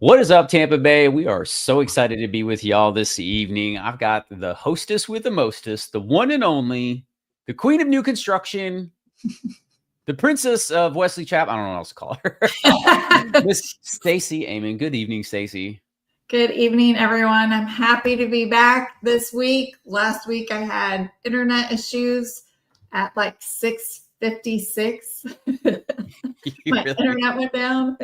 What is up, Tampa Bay? We are so excited to be with y'all this evening. I've got the hostess with the mostest, the one and only, the queen of new construction, the princess of Wesley Chapel. I don't know what else to call her. Miss Stacey Amen. Good evening, Stacey. Good evening, everyone. I'm happy to be back this week. Last week I had internet issues at like 6:56. My internet went down.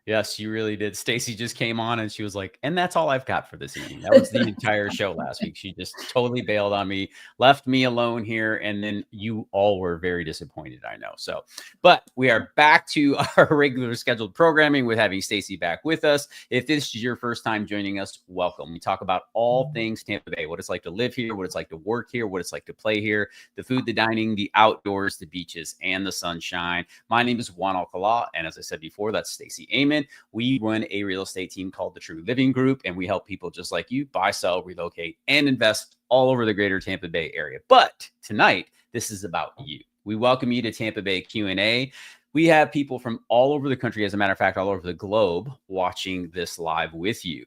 Yes, you really did. Stacey just came on and she was like, and that's all I've got for this evening. That was the entire show last week. She just totally bailed on me, left me alone here. And then you all were very disappointed, I know. So, but we are back to our regular scheduled programming with having Stacey back with us. If this is your first time joining us, welcome. We talk about all things Tampa Bay, what it's like to live here, what it's like to work here, what it's like to play here, the food, the dining, the outdoors, the beaches, and the sunshine. My name is Juan Alcalá. And as I said before, that's Stacey Amen. We run a real estate team called the True Living Group, and we help people just like you buy, sell, relocate, and invest all over the greater Tampa Bay area. But tonight, this is about you. We welcome you to Tampa Bay Q&A. We have people from all over the country, as a matter of fact, all over the globe watching this live with you.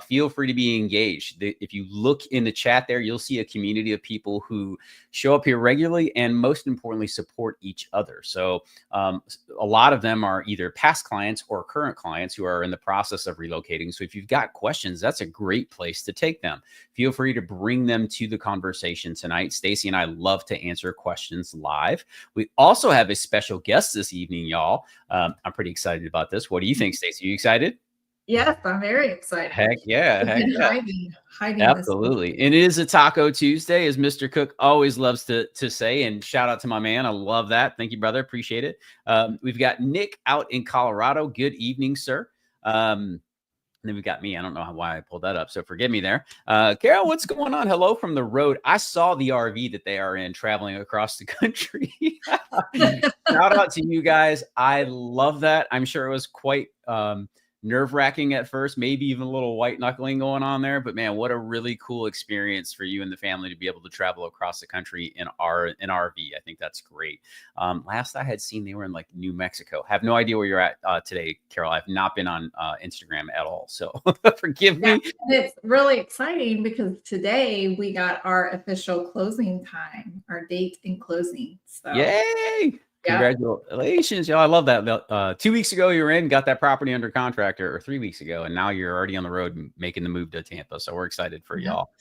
Feel free to be engaged. If you look in the chat there, you'll see a community of people who show up here regularly and most importantly, support each other. So a lot of them are either past clients or current clients who are in the process of relocating. So if you've got questions, that's a great place to take them. Feel free to bring them to the conversation tonight. Stacey and I love to answer questions live. We also have a special guest this evening, y'all. I'm pretty excited about this. What do you think, Stacey? Are you excited? Yes, I'm very excited. Heck yeah. Heck yeah. Hiding Absolutely. And it is a Taco Tuesday, as Mr. Cook always loves to say. And shout out to my man. I love that. Thank you, brother. Appreciate it. We've got Nick out in Colorado. Good evening, sir. And then we got me. I don't know why I pulled that up, so forgive me there. Carol, what's going on? Hello from the road. I saw the RV that they are in traveling across the country. Shout out to you guys. I love that. I'm sure it was quite nerve-wracking at first, maybe even a little white knuckling going on there, but man, what a really cool experience for you and the family to be able to travel across the country in RV. I think that's great. Last I had seen, they were in like New Mexico. Have no idea where you're at today, Carol. I've not been on Instagram at all, so forgive me. It's really exciting because today we got our official closing time, our date in closing. So yay! Congratulations, y'all. I love that. 2 weeks ago, you were in, got that property under contract, or 3 weeks ago, and now you're already on the road making the move to Tampa. So we're excited for y'all.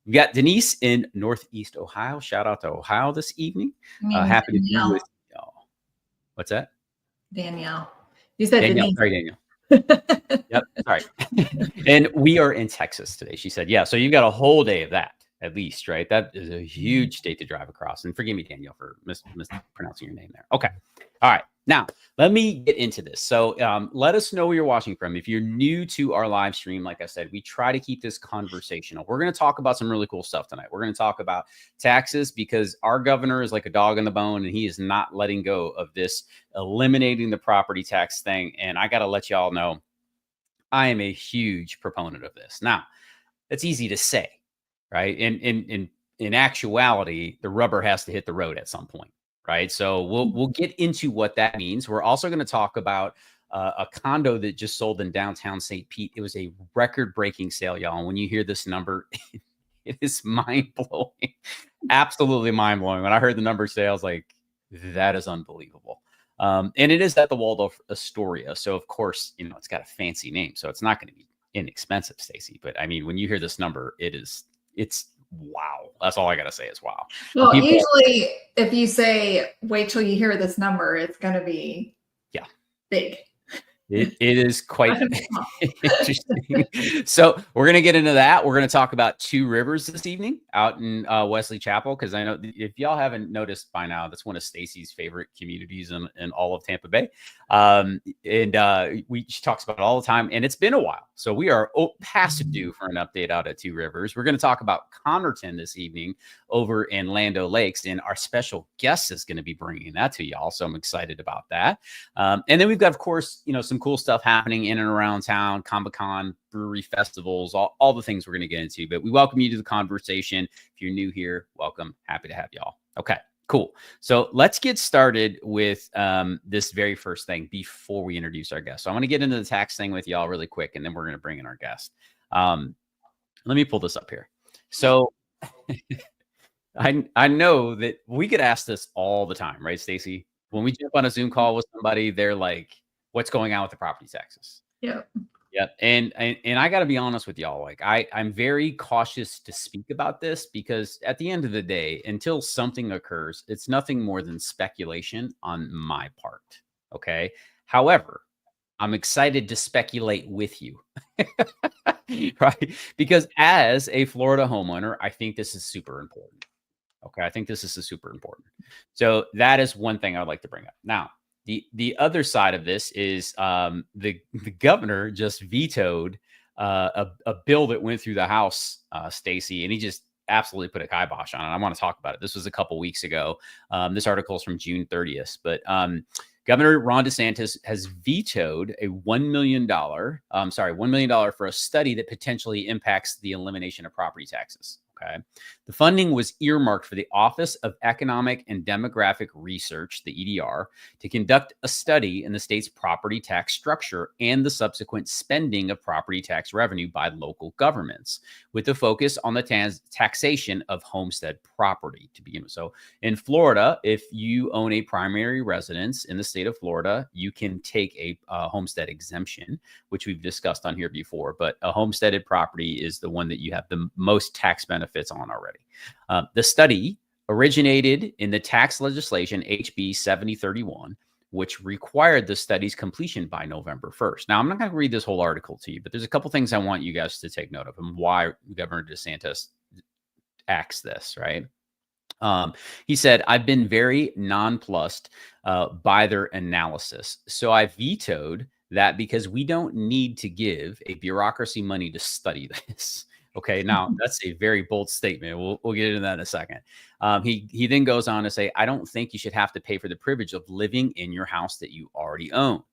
We got Denise in Northeast Ohio. Shout out to Ohio this evening. Happy to be with y'all. What's that? Danielle. You said Danielle. Denise. Sorry, Danielle. Yep. Sorry. And we are in Texas today. She said, yeah. So you've got a whole day of that. At least, right? That is a huge state to drive across. And forgive me, Danielle, for mispronouncing your name there. Okay. All right. Now, let me get into this. So let us know where you're watching from. If you're new to our live stream, like I said, we try to keep this conversational. We're going to talk about some really cool stuff tonight. We're going to talk about taxes because our governor is like a dog in the bone and he is not letting go of this eliminating the property tax thing. And I got to let y'all know, I am a huge proponent of this. Now, it's easy to say. Right. And in actuality, the rubber has to hit the road at some point. Right. So we'll get into what that means. We're also going to talk about a condo that just sold in downtown St. Pete. It was a record breaking sale, y'all. And when you hear this number, it is mind blowing. Absolutely mind blowing. When I heard the number today, I was like, that is unbelievable. And it is at the Waldorf Astoria. So, of course, you know, it's got a fancy name. So it's not going to be inexpensive, Stacey. But I mean, when you hear this number, it's wow. That's all I got to say is wow. Well, usually if you say, wait till you hear this number, it's going to be big. It is quite interesting. So we're going to get into that. We're going to talk about Two Rivers this evening out in Wesley Chapel, because I know if y'all haven't noticed by now, that's one of Stacey's favorite communities in all of Tampa Bay. She talks about it all the time, and it's been a while. So we are past due for an update out at Two Rivers. We're going to talk about Connerton this evening over in Land O'Lakes, and our special guest is going to be bringing that to y'all. So I'm excited about that. And then we've got, of course, you know, some cool stuff happening in and around town, Comic-Con, brewery festivals, all the things we're going to get into. But we welcome you to the conversation. If you're new here, welcome. Happy to have y'all. Okay. Cool. So let's get started with this very first thing before we introduce our guest. So I'm going to get into the tax thing with y'all really quick, and then we're going to bring in our guest. Let me pull this up here. So I know that we get asked this all the time, right, Stacy? When we jump on a Zoom call with somebody, they're like, "What's going on with the property taxes?" Yep. Yep. And I got to be honest with y'all. Like I'm very cautious to speak about this because at the end of the day, until something occurs, it's nothing more than speculation on my part. Okay. However, I'm excited to speculate with you. Right. Because as a Florida homeowner, I think this is super important. Okay. I think this is super important. So that is one thing I'd like to bring up. Now, the other side of this is the governor just vetoed a bill that went through the House, Stacy, and he just absolutely put a kibosh on it. I want to talk about it. This was a couple weeks ago. This article is from June 30th, but Governor Ron DeSantis has vetoed a $1 million for a study that potentially impacts the elimination of property taxes. Okay. The funding was earmarked for the Office of Economic and Demographic Research, the EDR, to conduct a study in the state's property tax structure and the subsequent spending of property tax revenue by local governments, with a focus on the taxation of homestead property to begin with. So in Florida, if you own a primary residence in the state of Florida, you can take a homestead exemption, which we've discussed on here before. But a homesteaded property is the one that you have the most tax benefits on already. The study originated in the tax legislation HB 7031, which required the study's completion by November 1st. Now, I'm not going to read this whole article to you, but there's a couple things I want you guys to take note of and why Governor DeSantis acts this, right? He said, "I've been very nonplussed by their analysis. So I vetoed that because we don't need to give a bureaucracy money to study this." Okay, now that's a very bold statement. We'll get into that in a second. He then goes on to say, "I don't think you should have to pay for the privilege of living in your house that you already own."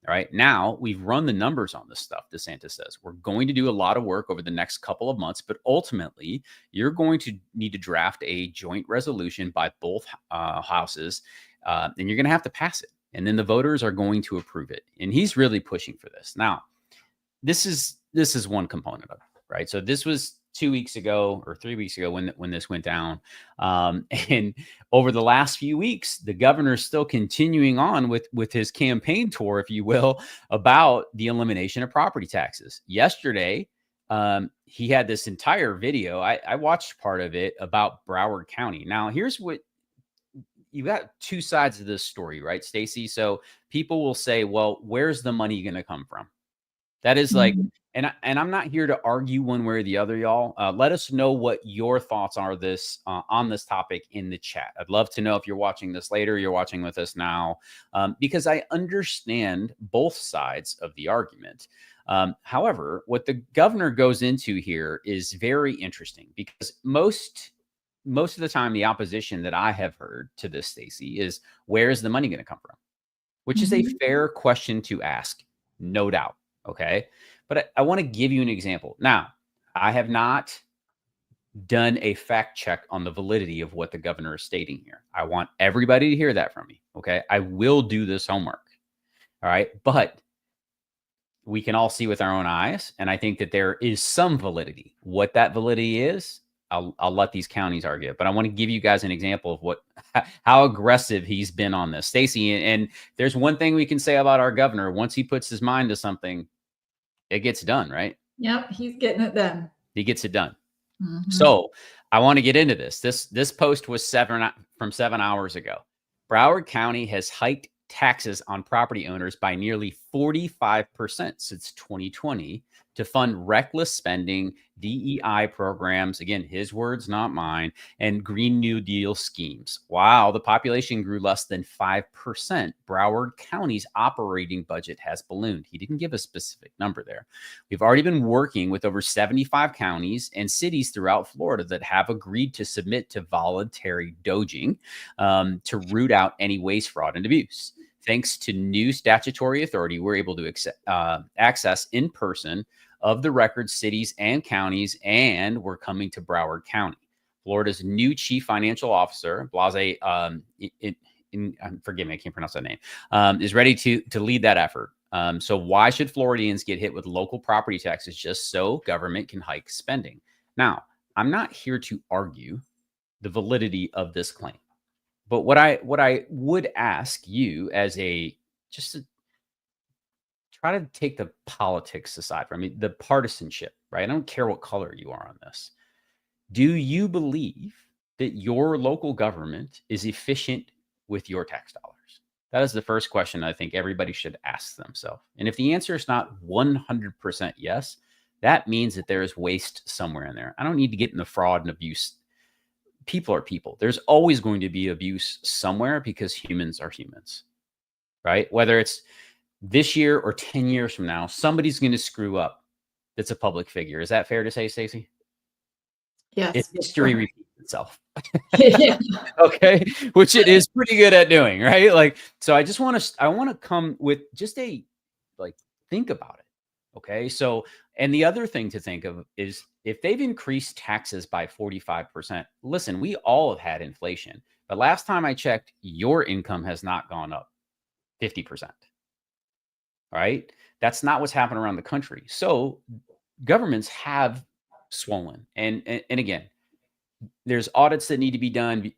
All right, now we've run the numbers on this stuff, DeSantis says. We're going to do a lot of work over the next couple of months, but ultimately, you're going to need to draft a joint resolution by both houses, and you're going to have to pass it. And then the voters are going to approve it. And he's really pushing for this. Now, this is one component of it. Right. So this was 2 weeks ago or 3 weeks ago when this went down. And over the last few weeks, the governor's still continuing on with his campaign tour, if you will, about the elimination of property taxes. Yesterday, he had this entire video. I watched part of it about Broward County. Now, here's what you got: two sides of this story, right, Stacy? So people will say, well, where's the money going to come from? That is like, and I'm not here to argue one way or the other, y'all. Let us know what your thoughts are on this topic in the chat. I'd love to know if you're watching this later, you're watching with us now, because I understand both sides of the argument. However, what the governor goes into here is very interesting because most of the time, the opposition that I have heard to this, Stacy, is where is the money going to come from? Which is a fair question to ask, no doubt. Okay. But I want to give you an example. Now, I have not done a fact check on the validity of what the governor is stating here. I want everybody to hear that from me. Okay. I will do this homework. All right. But we can all see with our own eyes. And I think that there is some validity. What that validity is, I'll let these counties argue. But I want to give you guys an example of how aggressive he's been on this. Stacy, and there's one thing we can say about our governor. Once he puts his mind to something, it gets done, right? Yep, he's getting it done. He gets it done. So I want to get into this. This post was from 7 hours ago. Broward County has hiked taxes on property owners by nearly 45% since 2020 to fund reckless spending, DEI programs, again, his words, not mine, and Green New Deal schemes. While the population grew less than 5%, Broward County's operating budget has ballooned. He didn't give a specific number there. We've already been working with over 75 counties and cities throughout Florida that have agreed to submit to voluntary doging to root out any waste, fraud, and abuse. Thanks to new statutory authority, we're able to access in person of the record cities and counties, and we're coming to Broward County. Florida's new chief financial officer, Blase, forgive me, I can't pronounce that name, is ready to lead that effort. So why should Floridians get hit with local property taxes just so government can hike spending? Now, I'm not here to argue the validity of this claim, but what I would ask you as just to try to take the politics aside from me, the partisanship, right? I don't care what color you are on this. Do you believe that your local government is efficient with your tax dollars? That is the first question I think everybody should ask themselves. And if the answer is not 100% yes, that means that there is waste somewhere in there. I don't need to get into fraud and abuse. People are people. There's always going to be abuse somewhere because humans are humans, right? Whether it's this year or 10 years from now, somebody's going to screw up that's a public figure. Is that fair to say, Stacey? Yes. If history repeats itself. Yeah. Okay. Which it is pretty good at doing, right? Like, so I want to come with just think about it. Okay. So, and the other thing to think of is if they've increased taxes by 45%, listen, we all have had inflation, but last time I checked, your income has not gone up 50%. All right. That's not what's happened around the country. So governments have swollen. And again, there's audits that need to be done.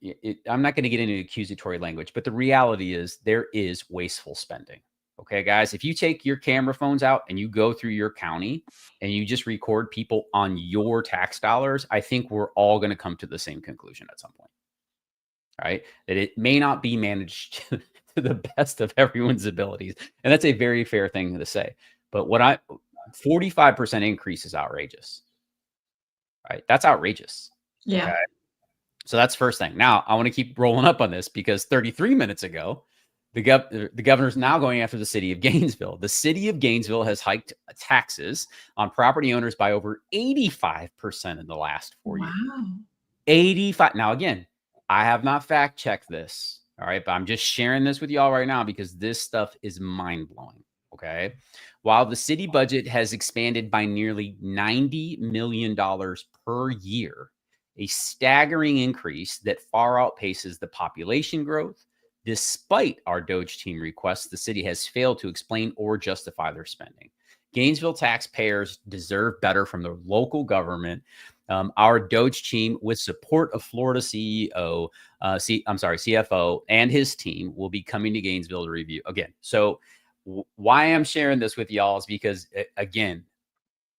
I'm not going to get into accusatory language, but the reality is there is wasteful spending. Okay, guys, if you take your camera phones out and you go through your county and you just record people on your tax dollars, I think we're all going to come to the same conclusion at some point. All right, that it may not be managed to the best of everyone's abilities. And that's a very fair thing to say. But 45% increase is outrageous. Right? That's outrageous. Yeah. Okay? So that's first thing. Now, I want to keep rolling up on this because 33 minutes ago, the governor's now going after the city of Gainesville. The city of Gainesville has hiked taxes on property owners by over 85% in the last 4 years. 85. Now, again, I have not fact checked this. All right. But I'm just sharing this with y'all right now because this stuff is mind blowing. Okay. While the city budget has expanded by nearly $90 million per year, a staggering increase that far outpaces the population growth. Despite our Doge team requests, the city has failed to explain or justify their spending. Gainesville taxpayers deserve better from their local government. Our Doge team, with support of Florida CFO and his team, will be coming to Gainesville to review again. So why I'm sharing this with y'all is because, again,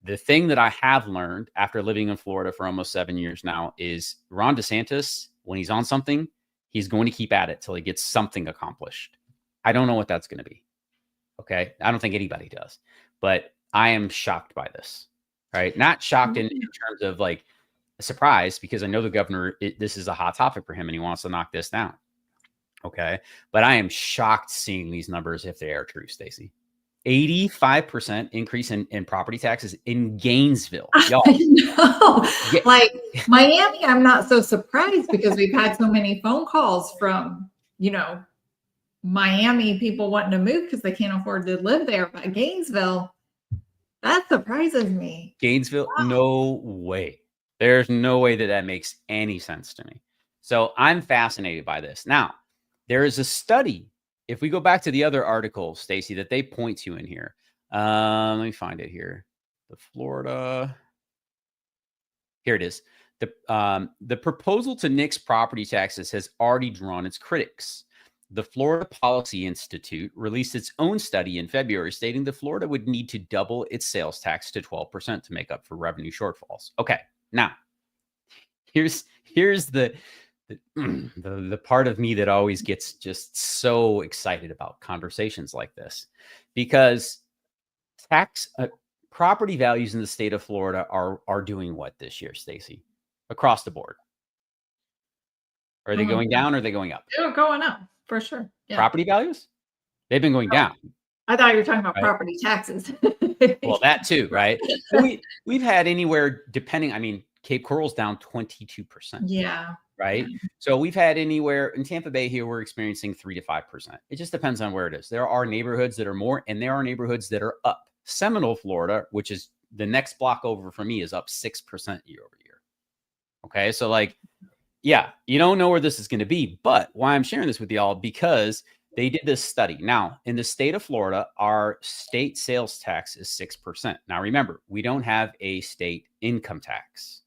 the thing that I have learned after living in Florida for almost 7 years now is Ron DeSantis, when he's on something, he's going to keep at it till he gets something accomplished. I don't know what that's going to be. Okay. I don't think anybody does, but I am shocked by this, right? Not shocked in terms of like a surprise, because I know the governor, this is a hot topic for him and he wants to knock this down. Okay. But I am shocked seeing these numbers if they are true, Stacey. 85% increase in property taxes in Gainesville. Y'all. I know. Like Miami, I'm not so surprised because we've had so many phone calls from, Miami people wanting to move because they can't afford to live there. But Gainesville, that surprises me. Gainesville, wow. No way. There's no way that makes any sense to me. So I'm fascinated by this. Now, there is a study. If we go back to the other article, Stacey, that they point to in here, let me find it here. The Florida, here it is. The proposal to nix property taxes has already drawn its critics. The Florida Policy Institute released its own study in February, stating that Florida would need to double its sales tax to 12% to make up for revenue shortfalls. Okay, now here's the part of me that always gets just so excited about conversations like this, because property values in the state of Florida are doing what this year, Stacey, across the board? Are they going down or are they going up? They're going up for sure. Yeah. Property values? They've been going down. I thought you were talking about property taxes. Well, that too, right? We've had anywhere, depending, Cape Coral's down 22%. Yeah. Right. Yeah. So we've had anywhere in Tampa Bay here, we're experiencing 3 to 5%. It just depends on where it is. There are neighborhoods that are more, and there are neighborhoods that are up. Seminole, Florida, which is the next block over for me, is up 6% year over year. Okay. So Yeah, you don't know where this is going to be, but why I'm sharing this with y'all, because they did this study. Now, in the state of Florida, our state sales tax is 6%. Now, remember, we don't have a state income tax.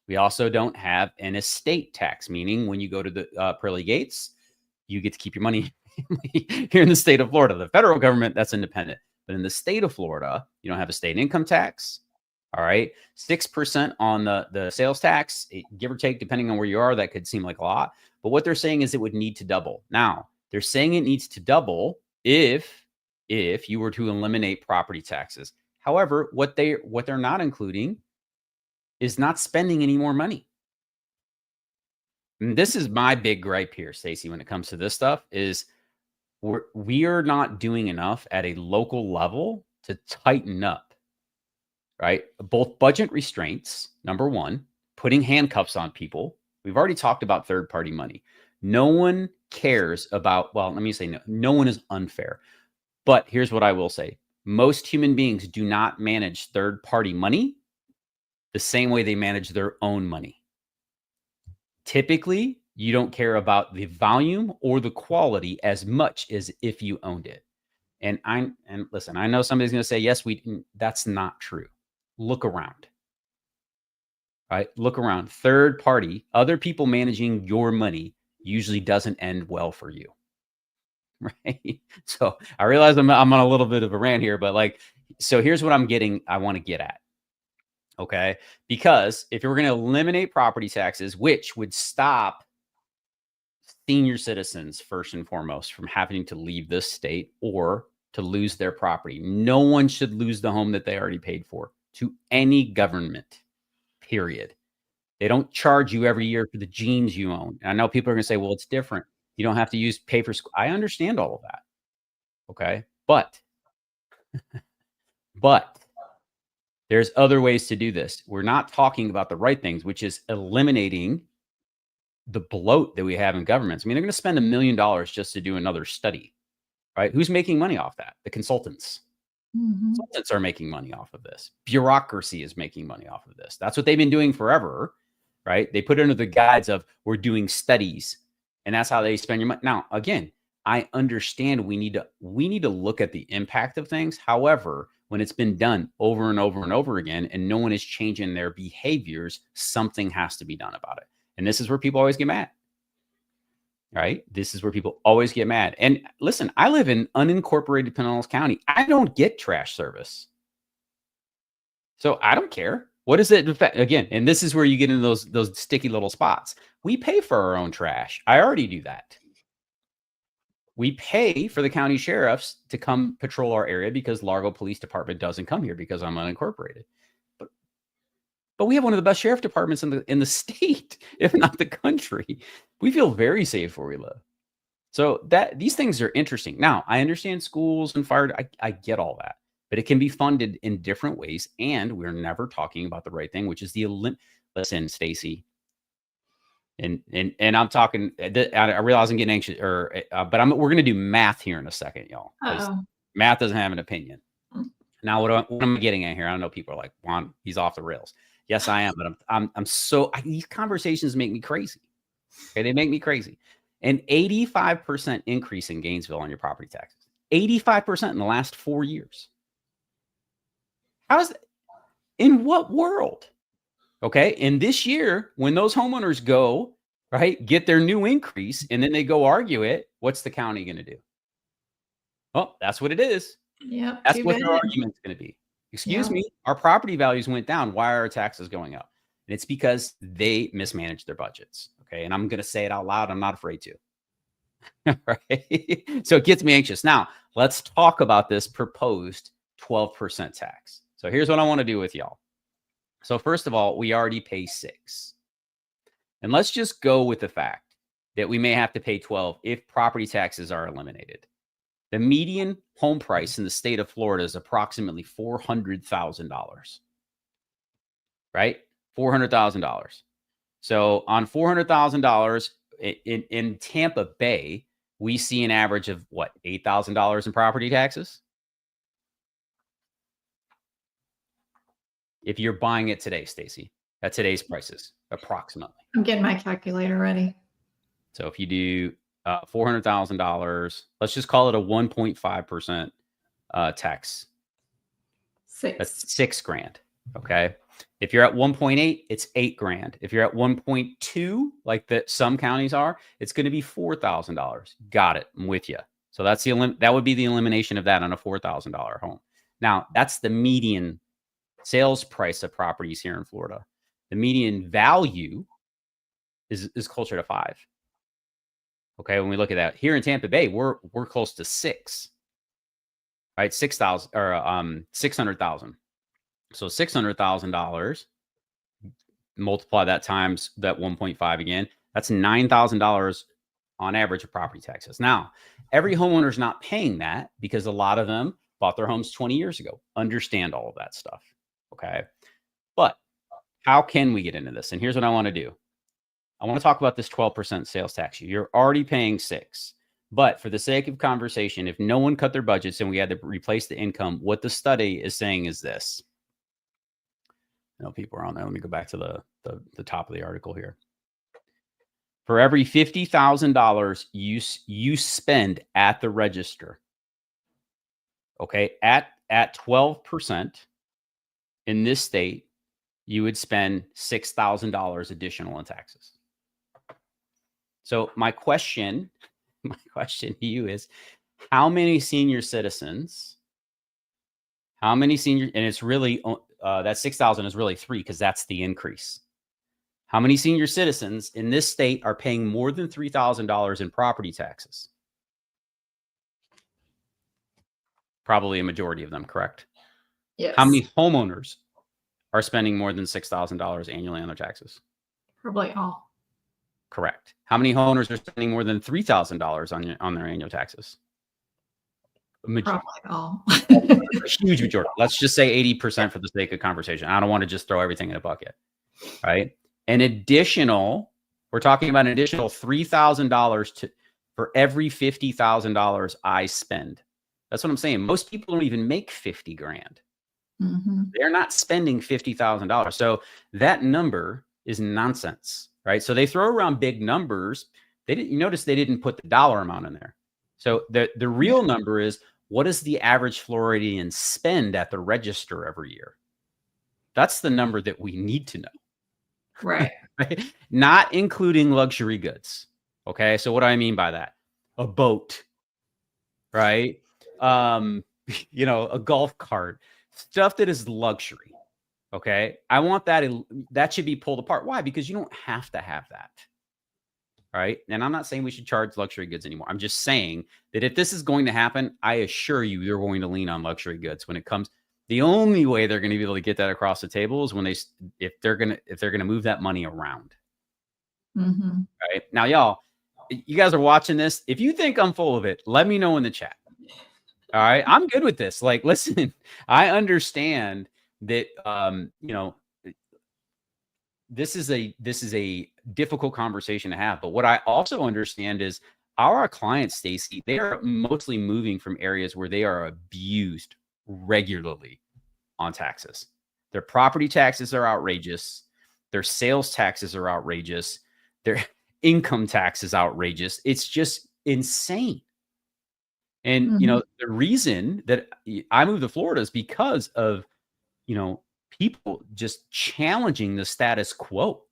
We also don't have an estate tax, meaning when you go to the pearly gates, you get to keep your money here in the state of Florida. The federal government, that's independent. But in the state of Florida, you don't have a state income tax. All right. 6% on the sales tax, give or take, depending on where you are, that could seem like a lot. But what they're saying is it would need to double. Now, they're saying it needs to double if you were to eliminate property taxes. However, what they're not including is not spending any more money. And this is my big gripe here, Stacey, when it comes to this stuff, is we are not doing enough at a local level to tighten up. Right? Both budget restraints, number one, putting handcuffs on people. We've already talked about third-party money. No one cares about, well, let me say no one is unfair. But here's what I will say. Most human beings do not manage third-party money the same way they manage their own money. Typically, you don't care about the volume or the quality as much as if you owned it. And listen, I know somebody's going to say, yes, that's not true. Look around, right? Look around. Third party, other people managing your money usually doesn't end well for you, right? So I realize I'm on a little bit of a rant here, but so here's what I want to get at. Okay. Because if you're going to eliminate property taxes, which would stop senior citizens first and foremost from having to leave this state or to lose their property. No one should lose the home that they already paid for to any government, period. They don't charge you every year for the jeans you own. And I know people are going to say, well, it's different. You don't have to pay for school. I understand all of that. Okay. But there's other ways to do this. We're not talking about the right things, which is eliminating the bloat that we have in governments. I mean, they're going to spend $1 million just to do another study, right? Who's making money off that? The consultants. Mm-hmm. Consultants are making money off of this. Bureaucracy is making money off of this. That's what they've been doing forever, right? They put it under the guise of we're doing studies, and that's how they spend your money. Now, again, I understand we need to look at the impact of things. However, when it's been done over and over and over again, and no one is changing their behaviors, something has to be done about it. And this is where people always get mad. Right? This is where people always get mad. And listen, I live in unincorporated Pinellas County. I don't get trash service. So I don't care. What is it? Again, and this is where you get into those sticky little spots. We pay for our own trash. I already do that. We pay for the county sheriffs to come patrol our area because Largo Police Department doesn't come here because I'm unincorporated. But we have one of the best sheriff departments in the state, if not the country. We feel very safe where we live. So these things are interesting. Now, I understand schools and fire. I get all that, but it can be funded in different ways. And we're never talking about the right thing, which is listen, Stacey. And I'm talking. I realize I'm getting anxious, but we're going to do math here in a second, y'all. Math doesn't have an opinion. Now, what am I getting at here? I know people are like, Juan, he's off the rails. Yes, I am, but these conversations make me crazy. Okay, they make me crazy. An 85% increase in Gainesville on your property taxes. 85% in the last 4 years. How is that? In what world? Okay, and this year, when those homeowners go, right, get their new increase, and then they go argue it, what's the county going to do? Well, that's what it is. Yeah, that's what their argument's going to be. Excuse me, our property values went down. Why are our taxes going up? And it's because they mismanaged their budgets. Okay, and I'm going to say it out loud. I'm not afraid to. Right? So it gets me anxious. Now, let's talk about this proposed 12% tax. So here's what I want to do with y'all. So first of all, we already pay 6. And let's just go with the fact that we may have to pay 12 if property taxes are eliminated. The median home price in the state of Florida is approximately $400,000, right? $400,000. So on $400,000 in Tampa Bay, we see an average of what, $8,000 in property taxes? If you're buying it today, Stacey, at today's prices, approximately. I'm getting my calculator ready. So if you do $400,000, let's just call it a 1.5% tax. That's $6,000. Okay. If you're at 1.8, it's $8,000. If you're at 1.2, like that some counties are, it's going to be $4,000. Got it. I'm with you. So that's that would be the elimination of that on a $4,000 home. Now that's the median sales price of properties here in Florida. The median value is closer to 5. Okay, when we look at that here in Tampa Bay, we're close to 6. Right, 6,000 or 600,000. So $600,000, multiply that times that 1.5 again. That's $9,000 on average of property taxes. Now, every homeowner is not paying that because a lot of them bought their homes 20 years ago. Understand all of that stuff. Okay, but how can we get into this? And here's what I want to do. I want to talk about this 12% sales tax. You're already paying 6. But for the sake of conversation, if no one cut their budgets and we had to replace the income, what the study is saying is this. I know people are on there. Let me go back to the top of the article here. For every $50,000 you spend at the register, okay, at 12% in this state, you would spend $6,000 additional in taxes. So my question to you is, how many senior citizens, and it's really, that 6,000 is really 3 because that's the increase. How many senior citizens in this state are paying more than $3,000 in property taxes? Probably a majority of them, correct? Yes. How many homeowners are spending more than $6,000 annually on their taxes? Probably all. Correct. How many homeowners are spending more than $3,000 on their annual taxes? Probably all. A huge majority. Let's just say 80% for the sake of conversation. I don't want to just throw everything in a bucket, right? We're talking about an additional $3,000 for every $50,000 I spend. That's what I'm saying. Most people don't even make $50,000. Mm-hmm. They're not spending $50,000. So that number is nonsense, right? So they throw around big numbers. You notice they didn't put the dollar amount in there. So the real number is, what does the average Floridian spend at the register every year? That's the number that we need to know. Right. Right? Not including luxury goods. Okay. So what do I mean by that? A boat, right? A golf cart, stuff that is luxury. Okay. I want that should be pulled apart. Why? Because you don't have to have that. Right. And I'm not saying we should charge luxury goods anymore. I'm just saying that if this is going to happen, I assure you, you're going to lean on luxury goods when it comes. The only way they're going to be able to get that across the table is when if they're going to move that money around. Mm-hmm. Right now, y'all, you guys are watching this. If you think I'm full of it, let me know in the chat. All right. I'm good with this. Like, listen, I understand that, this is a difficult conversation to have. But what I also understand is our clients, Stacy, they are mostly moving from areas where they are abused regularly on taxes. Their property taxes are outrageous. Their sales taxes are outrageous. Their income tax is outrageous. It's just insane. And, Mm-hmm. the reason that I moved to Florida is because of, people just challenging the status quo,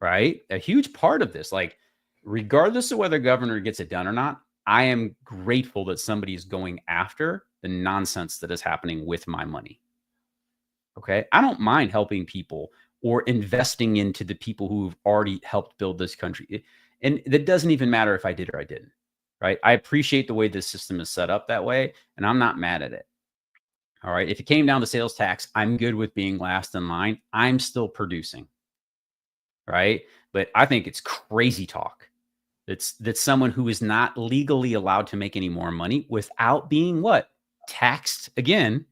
right? A huge part of this, like, regardless of whether governor gets it done or not, I am grateful that somebody is going after the nonsense that is happening with my money. Okay. I don't mind helping people or investing into the people who've already helped build this country. And that doesn't even matter if I did or I didn't, right? I appreciate the way this system is set up that way, and I'm not mad at it. All right. If it came down to sales tax, I'm good with being last in line. I'm still producing. Right. But I think it's crazy talk. That's someone who is not legally allowed to make any more money without being taxed again,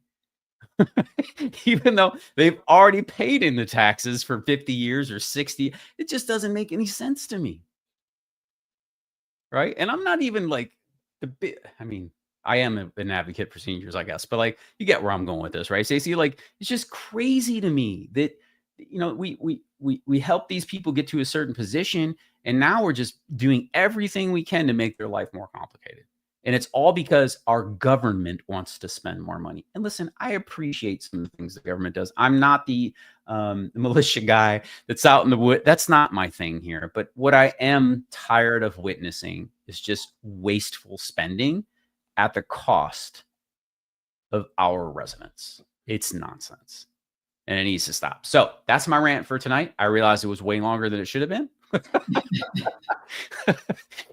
even though they've already paid in the taxes for 50 years or 60. It just doesn't make any sense to me. Right. And I'm not even I am an advocate for seniors, I guess, but you get where I'm going with this, right? Stacey, it's just crazy to me that we help these people get to a certain position, and now we're just doing everything we can to make their life more complicated. And it's all because our government wants to spend more money. And listen, I appreciate some of the things the government does. I'm not the militia guy that's out in the wood. That's not my thing here. But what I am tired of witnessing is just wasteful spending at the cost of our residents. It's nonsense. And it needs to stop. So that's my rant for tonight. I realized it was way longer than it should have been.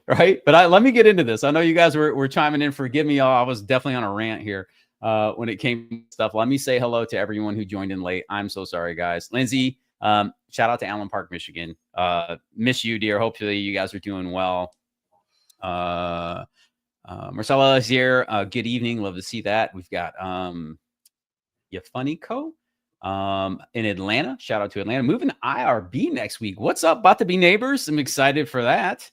Right. But let me get into this. I know you guys were chiming in. Forgive me, y'all. I was definitely on a rant here when it came to stuff. Let me say hello to everyone who joined in late. I'm so sorry, guys. Lindsay, shout out to Allen Park, Michigan. Miss you, dear. Hopefully you guys are doing well. Marcella is here. Good evening. Love to see that. We've got Yafunico in Atlanta. Shout out to Atlanta. Moving to IRB next week. What's up? About to be neighbors. I'm excited for that.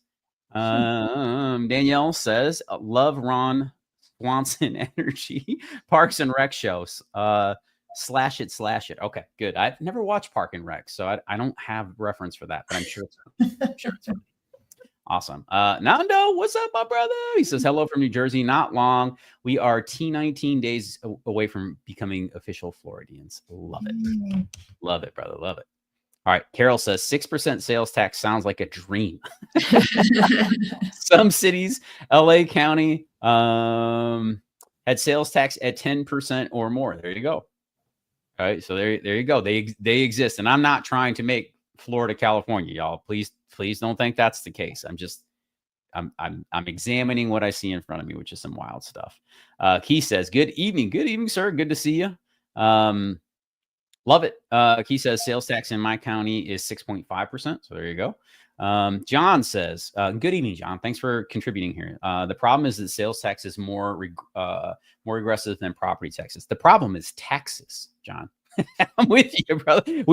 Danielle says, love Ron Swanson energy. Parks and Rec shows. Slash it. Okay, good. I've never watched Park and Rec, so I don't have reference for that, but I'm sure it's funny. Awesome. Nando, what's up, my brother? He says, hello from New Jersey. Not long. We are T19 days away from becoming official Floridians. Love it. Love it, brother. Love it. All right. Carol says 6% sales tax sounds like a dream. Some cities, LA County, had sales tax at 10% or more. There you go. All right. So there you go. They exist. And I'm not trying to make Florida, California, y'all. Please don't think that's the case. I'm examining what I see in front of me, which is some wild stuff. Key says, good evening, sir. Good to see you. Love it. Key says sales tax in my county is 6.5%. So there you go. John says, good evening, John. Thanks for contributing here. The problem is that sales tax is more aggressive than property taxes. The problem is taxes, John. I'm with you, brother.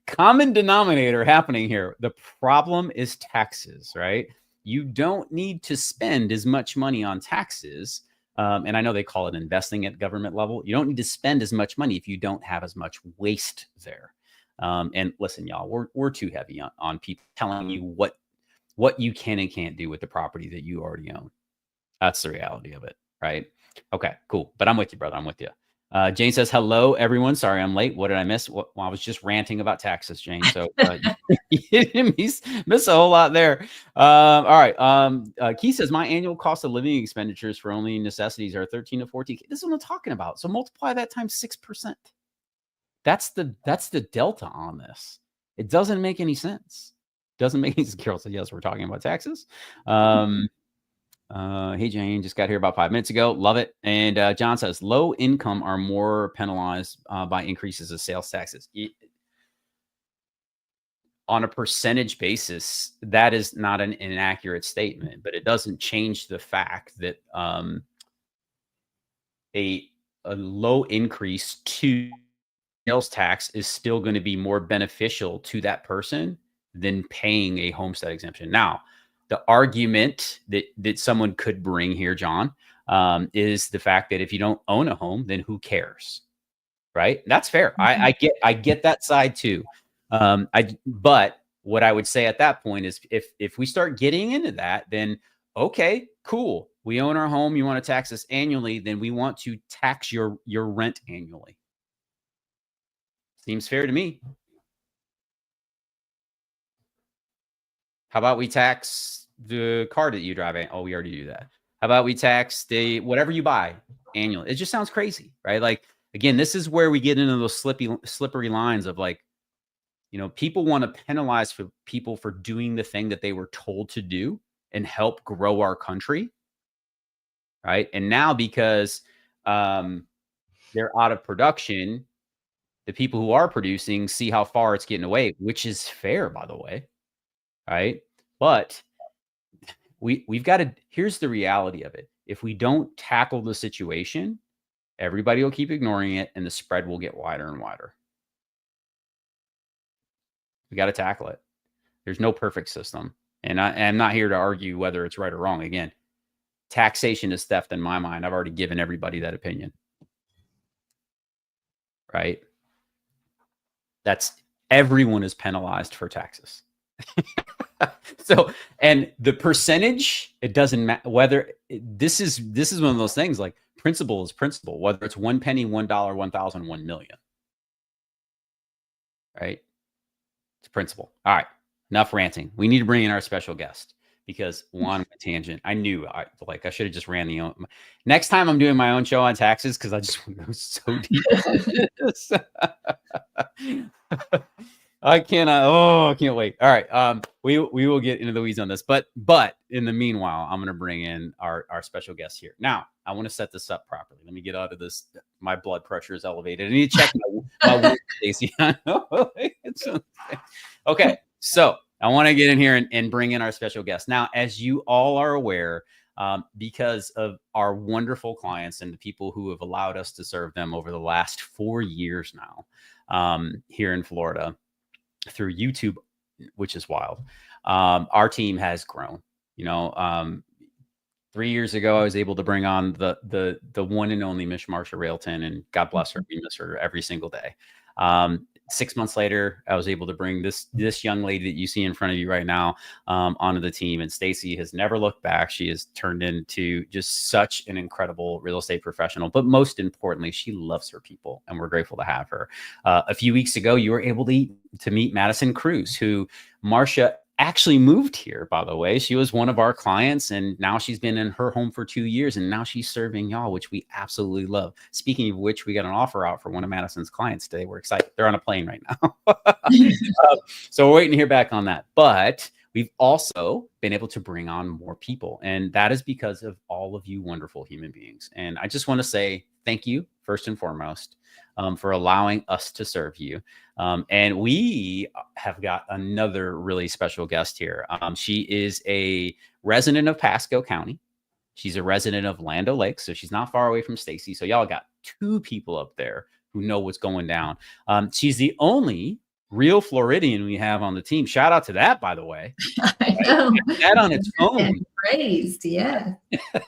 Common denominator happening here. The problem is taxes, right? You don't need to spend as much money on taxes. And I know they call it investing at government level. You don't need to spend as much money if you don't have as much waste there. And listen, y'all, we're too heavy on people telling you what you can and can't do with the property that you already own. That's the reality of it, right? Okay, cool. But I'm with you, brother. I'm with you. Jane says, hello, everyone. Sorry, I'm late. What did I miss? Well, I was just ranting about taxes, Jane. So you didn't miss a whole lot there. All right. Key says, my annual cost of living expenditures for only necessities are 13 to 14. This is what I'm talking about. So multiply that times 6%. That's the delta on this. It doesn't make any sense. Doesn't make any sense. Carol said, yes, we're talking about taxes. Hey, Jane, just got here about 5 minutes ago. Love it. And John says, low income are more penalized by increases of sales taxes. On a percentage basis, that is not an inaccurate statement, but it doesn't change the fact that a low increase to sales tax is still going to be more beneficial to that person than paying a homestead exemption. Now, the argument that someone could bring here, John, is the fact that if you don't own a home, then who cares, right? That's fair. Mm-hmm. I get that side too. But what I would say at that point is if we start getting into that, then okay, cool. We own our home. You want to tax us annually, then we want to tax your rent annually. Seems fair to me. How about we tax the car that you drive? Oh, we already do that. How about we tax whatever you buy annually? It just sounds crazy, right? Like, again, this is where we get into those slippery lines of like, people want to penalize people for doing the thing that they were told to do and help grow our country, right? And now because they're out of production, the people who are producing see how far it's getting away, which is fair, by the way. Right. But we've got to, here's the reality of it. If we don't tackle the situation, everybody will keep ignoring it and the spread will get wider and wider. We got to tackle it. There's no perfect system. And I'm not here to argue whether it's right or wrong. Again, taxation is theft in my mind. I've already given everybody that opinion. Right. everyone is penalized for taxes. So, and the percentage, it doesn't matter whether this is one of those things, like principle is principle, whether it's 1 penny, $1, 1,000, 1 million, right? It's principle. All right. Enough ranting. We need to bring in our special guest because Juan went tangent. I knew I should have just ran the own. Next time I'm doing my own show on taxes, because I just want to go so deep. I can't wait. All right. We will get into the weeds on this, but in the meanwhile, I'm going to bring in our special guest here. Now, I want to set this up properly. Let me get out of this. My blood pressure is elevated. I need to check my weight, Stacey. Okay. So I want to get in here and bring in our special guest. Now, as you all are aware, because of our wonderful clients and the people who have allowed us to serve them over the last 4 years now, here in Florida, through YouTube, which is wild. Our team has grown. 3 years ago, I was able to bring on the one and only Miss Marsha Railton, and God bless her. We miss her every single day. 6 months later, I was able to bring this young lady that you see in front of you right now onto the team. And Stacey has never looked back. She has turned into just such an incredible real estate professional. But most importantly, she loves her people, and we're grateful to have her. A few weeks ago, you were able to meet Madison Cruz, who Marsha actually moved here, by the way. She was one of our clients, and now she's been in her home for 2 years, and now she's serving y'all, which we absolutely love. Speaking of which, we got an offer out for one of Madison's clients today. We're excited. They're on a plane right now. So we're waiting to hear back on that. But we've also been able to bring on more people, and that is because of all of you wonderful human beings. And I just want to say thank you, first and foremost, for allowing us to serve you. And we have got another really special guest here. She is a resident of Pasco County. She's a resident of Land O'Lakes, so she's not far away from Stacey. So y'all got 2 people up there who know what's going down. She's the only real Floridian we have on the team. Shout out to that, by the way. I know. That on its own. Praised, yeah.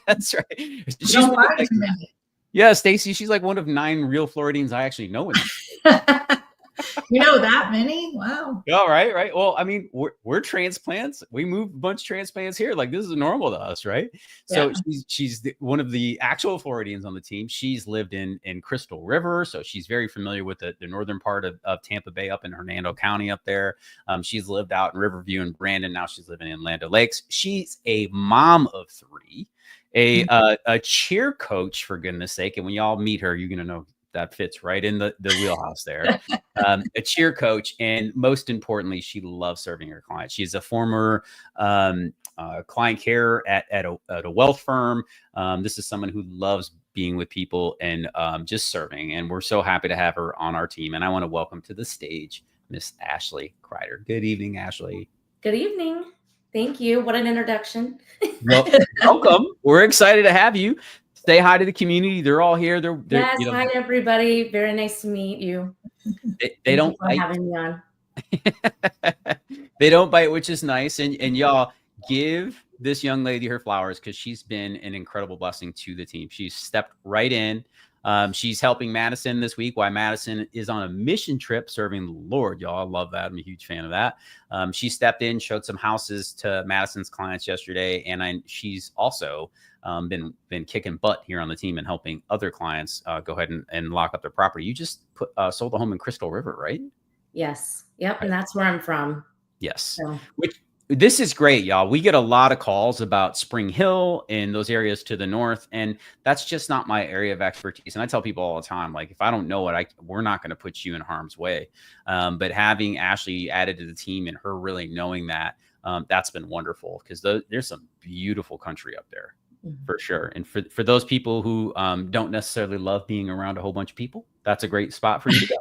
That's right. She's Don't mind me. Yeah, Stacey, she's like one of 9 real Floridians I actually know. You know that many? Wow. Oh, right. Well, I mean, we're transplants. We move a bunch of transplants here. Like, this is normal to us, right? So she's one of the actual Floridians on the team. She's lived in Crystal River, so she's very familiar with the northern part of Tampa Bay, up in Hernando County up there. She's lived out in Riverview and Brandon. Now she's living in Land O'Lakes. She's a mom of 3. A cheer coach, for goodness sake. And when y'all meet her, you're going to know that fits right in the wheelhouse there. A cheer coach. And most importantly, she loves serving her clients. She's a former client care at a wealth firm. This is someone who loves being with people and just serving. And we're so happy to have her on our team. And I want to welcome to the stage, Miss Ashley Kreider. Good evening, Ashley. Good evening. Thank you. What an introduction. Well, welcome. We're excited to have you. Say hi to the community. They're all here. They're yes, hi everybody. Very nice to meet you. They don't bite. Having me on. They don't bite, which is nice. And y'all, give this young lady her flowers, because she's been an incredible blessing to the team. She's stepped right in. She's helping Madison this week while Madison is on a mission trip serving the Lord. Y'all, I love that. I'm a huge fan of that. She stepped in, showed some houses to Madison's clients yesterday, and she's also been kicking butt here on the team and helping other clients go ahead and lock up their property. You just sold a home in Crystal River, right? Yes. Yep. Right. And that's where I'm from. Yes. So. This is great, y'all. We get a lot of calls about Spring Hill and those areas to the north, and that's just not my area of expertise. And I tell people all the time, like, if I don't know it, we're not going to put you in harm's way. But having Ashley added to the team and her really knowing that, that's been wonderful, because there's some beautiful country up there, for sure. And for those people who don't necessarily love being around a whole bunch of people, that's a great spot for you to go.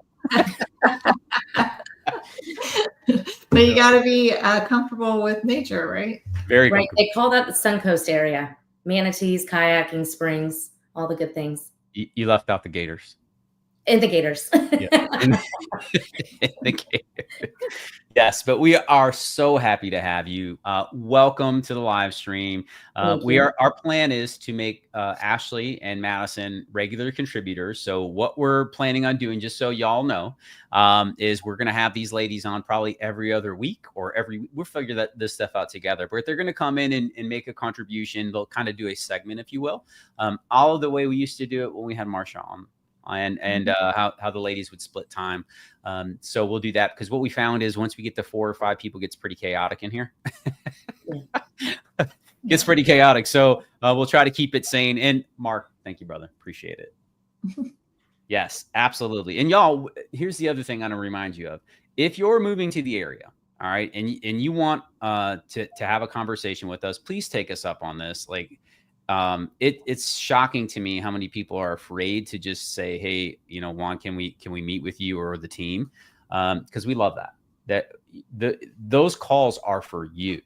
But you got to be comfortable with nature, right? Very right. They call that the Suncoast area. Manatees, kayaking, springs, all the good things. You left out the gators. Indicators. Yeah. Indicator. Yes, but we are so happy to have you. Welcome to the live stream. Our plan is to make Ashley and Madison regular contributors. So what we're planning on doing, just so y'all know, is we're going to have these ladies on probably every other week or we'll figure this stuff out together. But they're going to come in and make a contribution. They'll kind of do a segment, if you will, all of the way we used to do it when we had Marsha on. And how the ladies would split time. So we'll do that because what we found is once we get to 4 or 5 people, it gets pretty chaotic in here. Gets pretty chaotic. So we'll try to keep it sane. And Mark, thank you, brother. Appreciate it. Yes, absolutely. And y'all, here's the other thing I'm gonna remind you of. If you're moving to the area, all right, and you want to have a conversation with us, please take us up on this. Like, it's shocking to me how many people are afraid to just say, hey, Juan, can we meet with you or the team? Because we love that those calls are for you.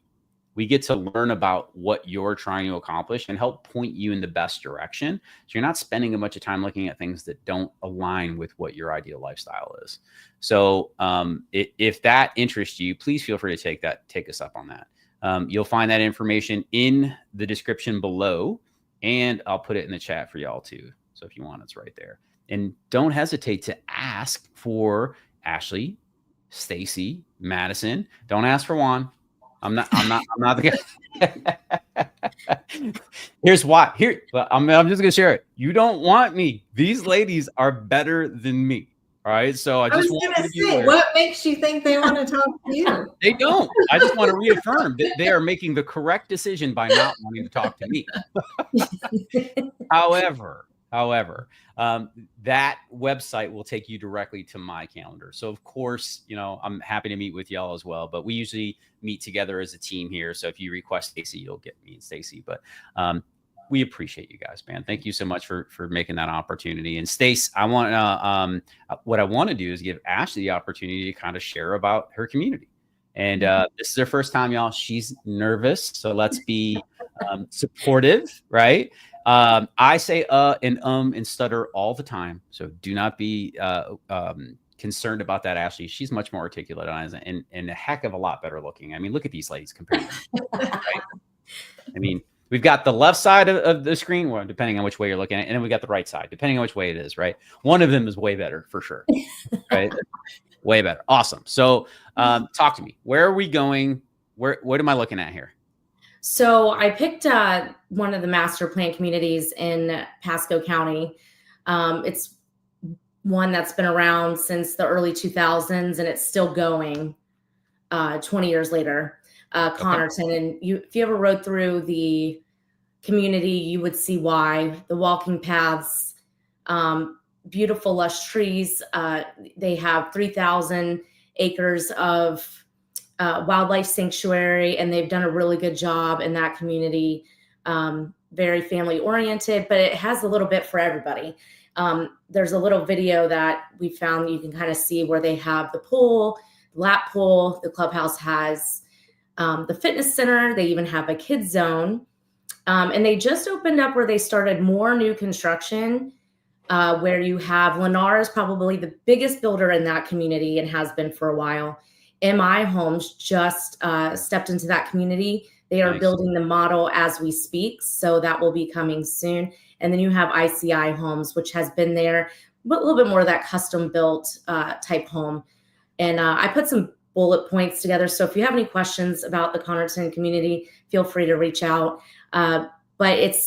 We get to learn about what you're trying to accomplish and help point you in the best direction. So you're not spending a bunch of time looking at things that don't align with what your ideal lifestyle is. So if that interests you, please feel free to take us up on that. You'll find that information in the description below, and I'll put it in the chat for y'all too. So if you want, it's right there. And don't hesitate to ask for Ashley, Stacy, Madison. Don't ask for Juan. I'm not the guy. Here's why. I'm just gonna share it. You don't want me. These ladies are better than me. All right. So I just want to say, what makes you think they want to talk to you? They don't. I just want to reaffirm that they are making the correct decision by not wanting to talk to me. However, that website will take you directly to my calendar. So of course, I'm happy to meet with y'all as well, but we usually meet together as a team here. So if you request Stacy, you'll get me and Stacy, but, we appreciate you guys, man. Thank you so much for making that opportunity. And Stace, what I want to do is give Ashley the opportunity to kind of share about her community. And this is her first time, y'all. She's nervous, so let's be supportive, right? I say and stutter all the time, so do not be concerned about that, Ashley. She's much more articulate and a heck of a lot better looking. I mean, look at these ladies compared to me, right? I mean, we've got the left side of the screen, well, depending on which way you're looking at, and then we got the right side, depending on which way it is, right? One of them is way better for sure, right? Way better. Awesome. So talk to me. Where are we going? What am I looking at here? So I picked one of the master plan communities in Pasco County. It's one that's been around since the early 2000s, and it's still going 20 years later. Connerton. Okay. And if you ever rode through the community, you would see why. The walking paths, beautiful lush trees. They have 3,000 acres of wildlife sanctuary, and they've done a really good job in that community. Very family oriented, but it has a little bit for everybody. There's a little video that we found you can kind of see where they have the pool, lap pool. The clubhouse has the fitness center. They even have a kids zone. And they just opened up where they started more new construction, where you have Lennar is probably the biggest builder in that community and has been for a while. MI Homes just stepped into that community. They are building the model as we speak. So that will be coming soon. And then you have ICI Homes, which has been there, but a little bit more of that custom built type home. And I put some bullet points together. So if you have any questions about the Connerton community, feel free to reach out. But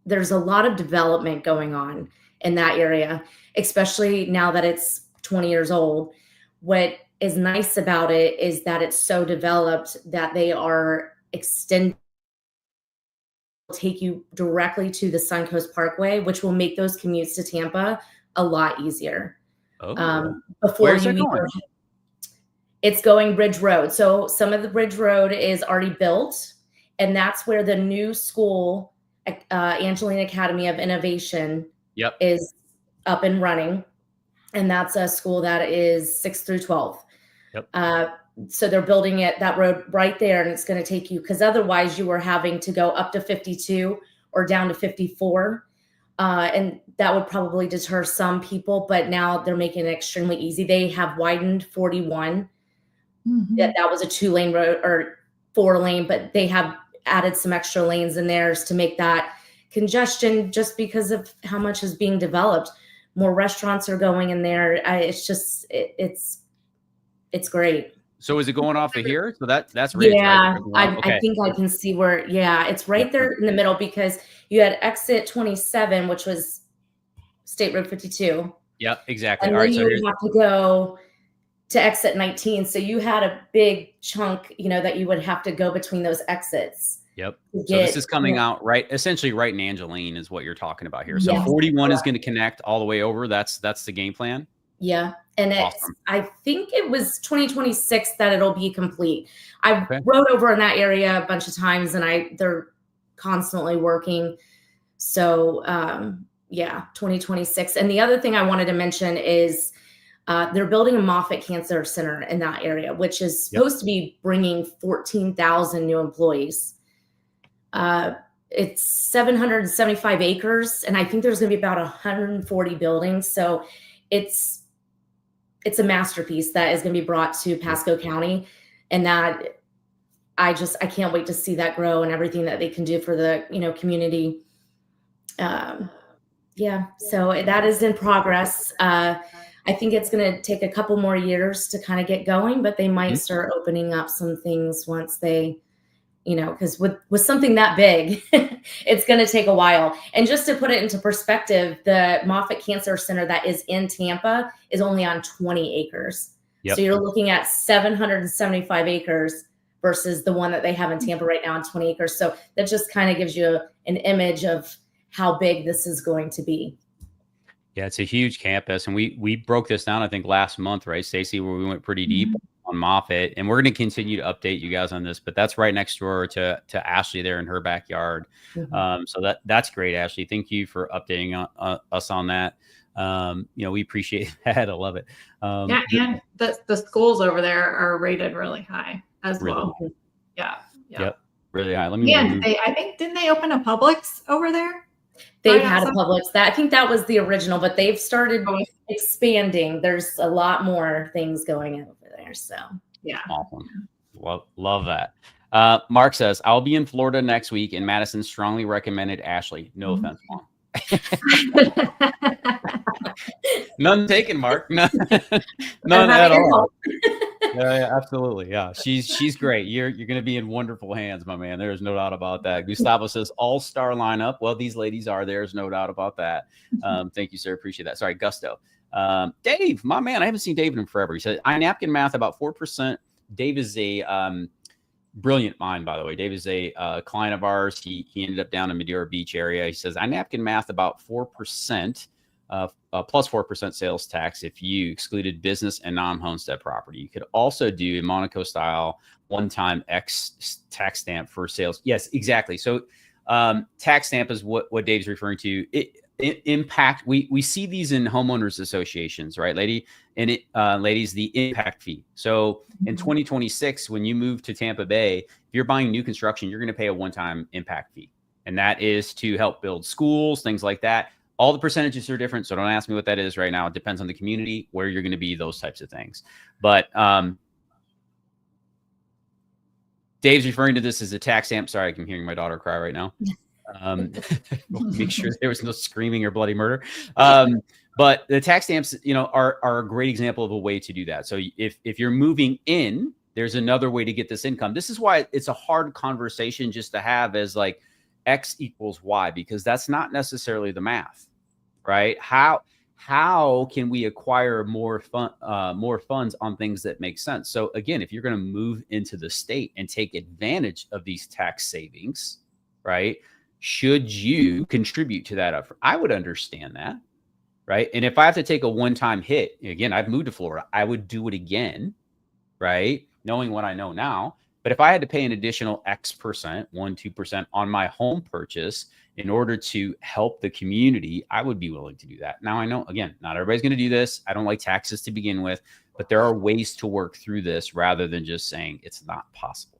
there's a lot of development going on in that area, especially now that it's 20 years old. What is nice about it is that it's so developed that they are extending, take you directly to the Suncoast Parkway, which will make those commutes to Tampa a lot easier. Before you even, it's going Bridge Road. So some of the Bridge Road is already built, and that's where the new school, Angeline Academy of Innovation, is up and running. And that's a school that is 6 through 12. So they're building that road right there, and it's going to take you, because otherwise you were having to go up to 52 or down to 54. And that would probably deter some people, but now they're making it extremely easy. They have widened 41. That was a 2-lane road or 4-lane, but they have added some extra lanes in there to make that congestion just because of how much is being developed. More restaurants are going in there. It's just, it's great. So is it going off of here? So that's Ridge, yeah, right? I think I can see where, yeah, it's right there in the middle because you had exit 27, which was State Road 52. Yep, exactly. And All then right, so you would have to go to exit 19. So you had a big chunk, that you would have to go between those exits. Yep. So this is coming out essentially right in Angeline is what you're talking about here. So Yes, 41 is going to connect all the way over. That's the game plan. Yeah. And Awesome. I think it was 2026 that it'll be complete. I rode over in that area a bunch of times and they're constantly working. So, 2026. And the other thing I wanted to mention is they're building a Moffitt Cancer Center in that area, which is supposed to be bringing 14,000 new employees. It's 775 acres, and I think there's going to be about 140 buildings. So it's a masterpiece that is going to be brought to Pasco County, and that I can't wait to see that grow and everything that they can do for the community. So that is in progress. I think it's going to take a couple more years to kind of get going, but they might start opening up some things once they, because with something that big, it's going to take a while. And just to put it into perspective, the Moffitt Cancer Center that is in Tampa is only on 20 acres. So you're looking at 775 acres versus the one that they have in Tampa right now on 20 acres. So that just kind of gives you an image of how big this is going to be. Yeah, it's a huge campus. And we broke this down, I think, last month, right, Stacey, where we went pretty deep on Moffitt. And we're going to continue to update you guys on this, but that's right next door to Ashley there in her backyard. So that's great, Ashley. Thank you for updating us on that. We appreciate that. I love it. And the schools over there are rated really high as well. Yeah. Yep. Really high. I think, didn't they open a Publix over there? They've had a Publix. I think that was the original, but they've started expanding. There's a lot more things going on over there. So yeah. Awesome. Love that. Mark says, I'll be in Florida next week, and Madison strongly recommended Ashley. No offense, Mom. None taken, Mark. None at all. Yeah, absolutely. Yeah, she's great. You're going to be in wonderful hands, my man. There's no doubt about that. Gustavo says all-star lineup. Well, these ladies are. There's no doubt about that. Thank you, sir. Appreciate that. Sorry, Gusto. Dave, my man. I haven't seen Dave in forever. He said napkin math about 4%. Dave is a brilliant mind, by the way. Dave is a client of ours. He ended up down in Madeira Beach area. He says napkin math about 4%. Plus 4% sales tax if you excluded business and non-homestead property. You could also do a Monaco style one-time X tax stamp for sales. Yes, exactly. So tax stamp is what Dave's referring to. Impact. We see these in homeowners associations, right, ladies, the impact fee. So in 2026, when you move to Tampa Bay, if you're buying new construction, you're going to pay a one-time impact fee. And that is to help build schools, things like that. All the percentages are different, so don't ask me what that is right now. It depends on the community, where you're going to be, those types of things. But Dave's referring to this as a tax stamp. Sorry, I'm hearing my daughter cry right now. Make sure there was no screaming or bloody murder. But the tax stamps, are a great example of a way to do that. So if you're moving in, there's another way to get this income. This is why it's a hard conversation just to have as like X equals Y, because that's not necessarily the math, right? How can we acquire more funds on things that make sense? So again, if you're going to move into the state and take advantage of these tax savings, right? Should you contribute to that effort? I would understand that, right? And if I have to take a one-time hit, again, I've moved to Florida, I would do it again, right? Knowing what I know now. But if I had to pay an additional X percent, 1-2% on my home purchase in order to help the community, I would be willing to do that. Now, I know, again, not everybody's going to do this. I don't like taxes to begin with, but there are ways to work through this rather than just saying it's not possible.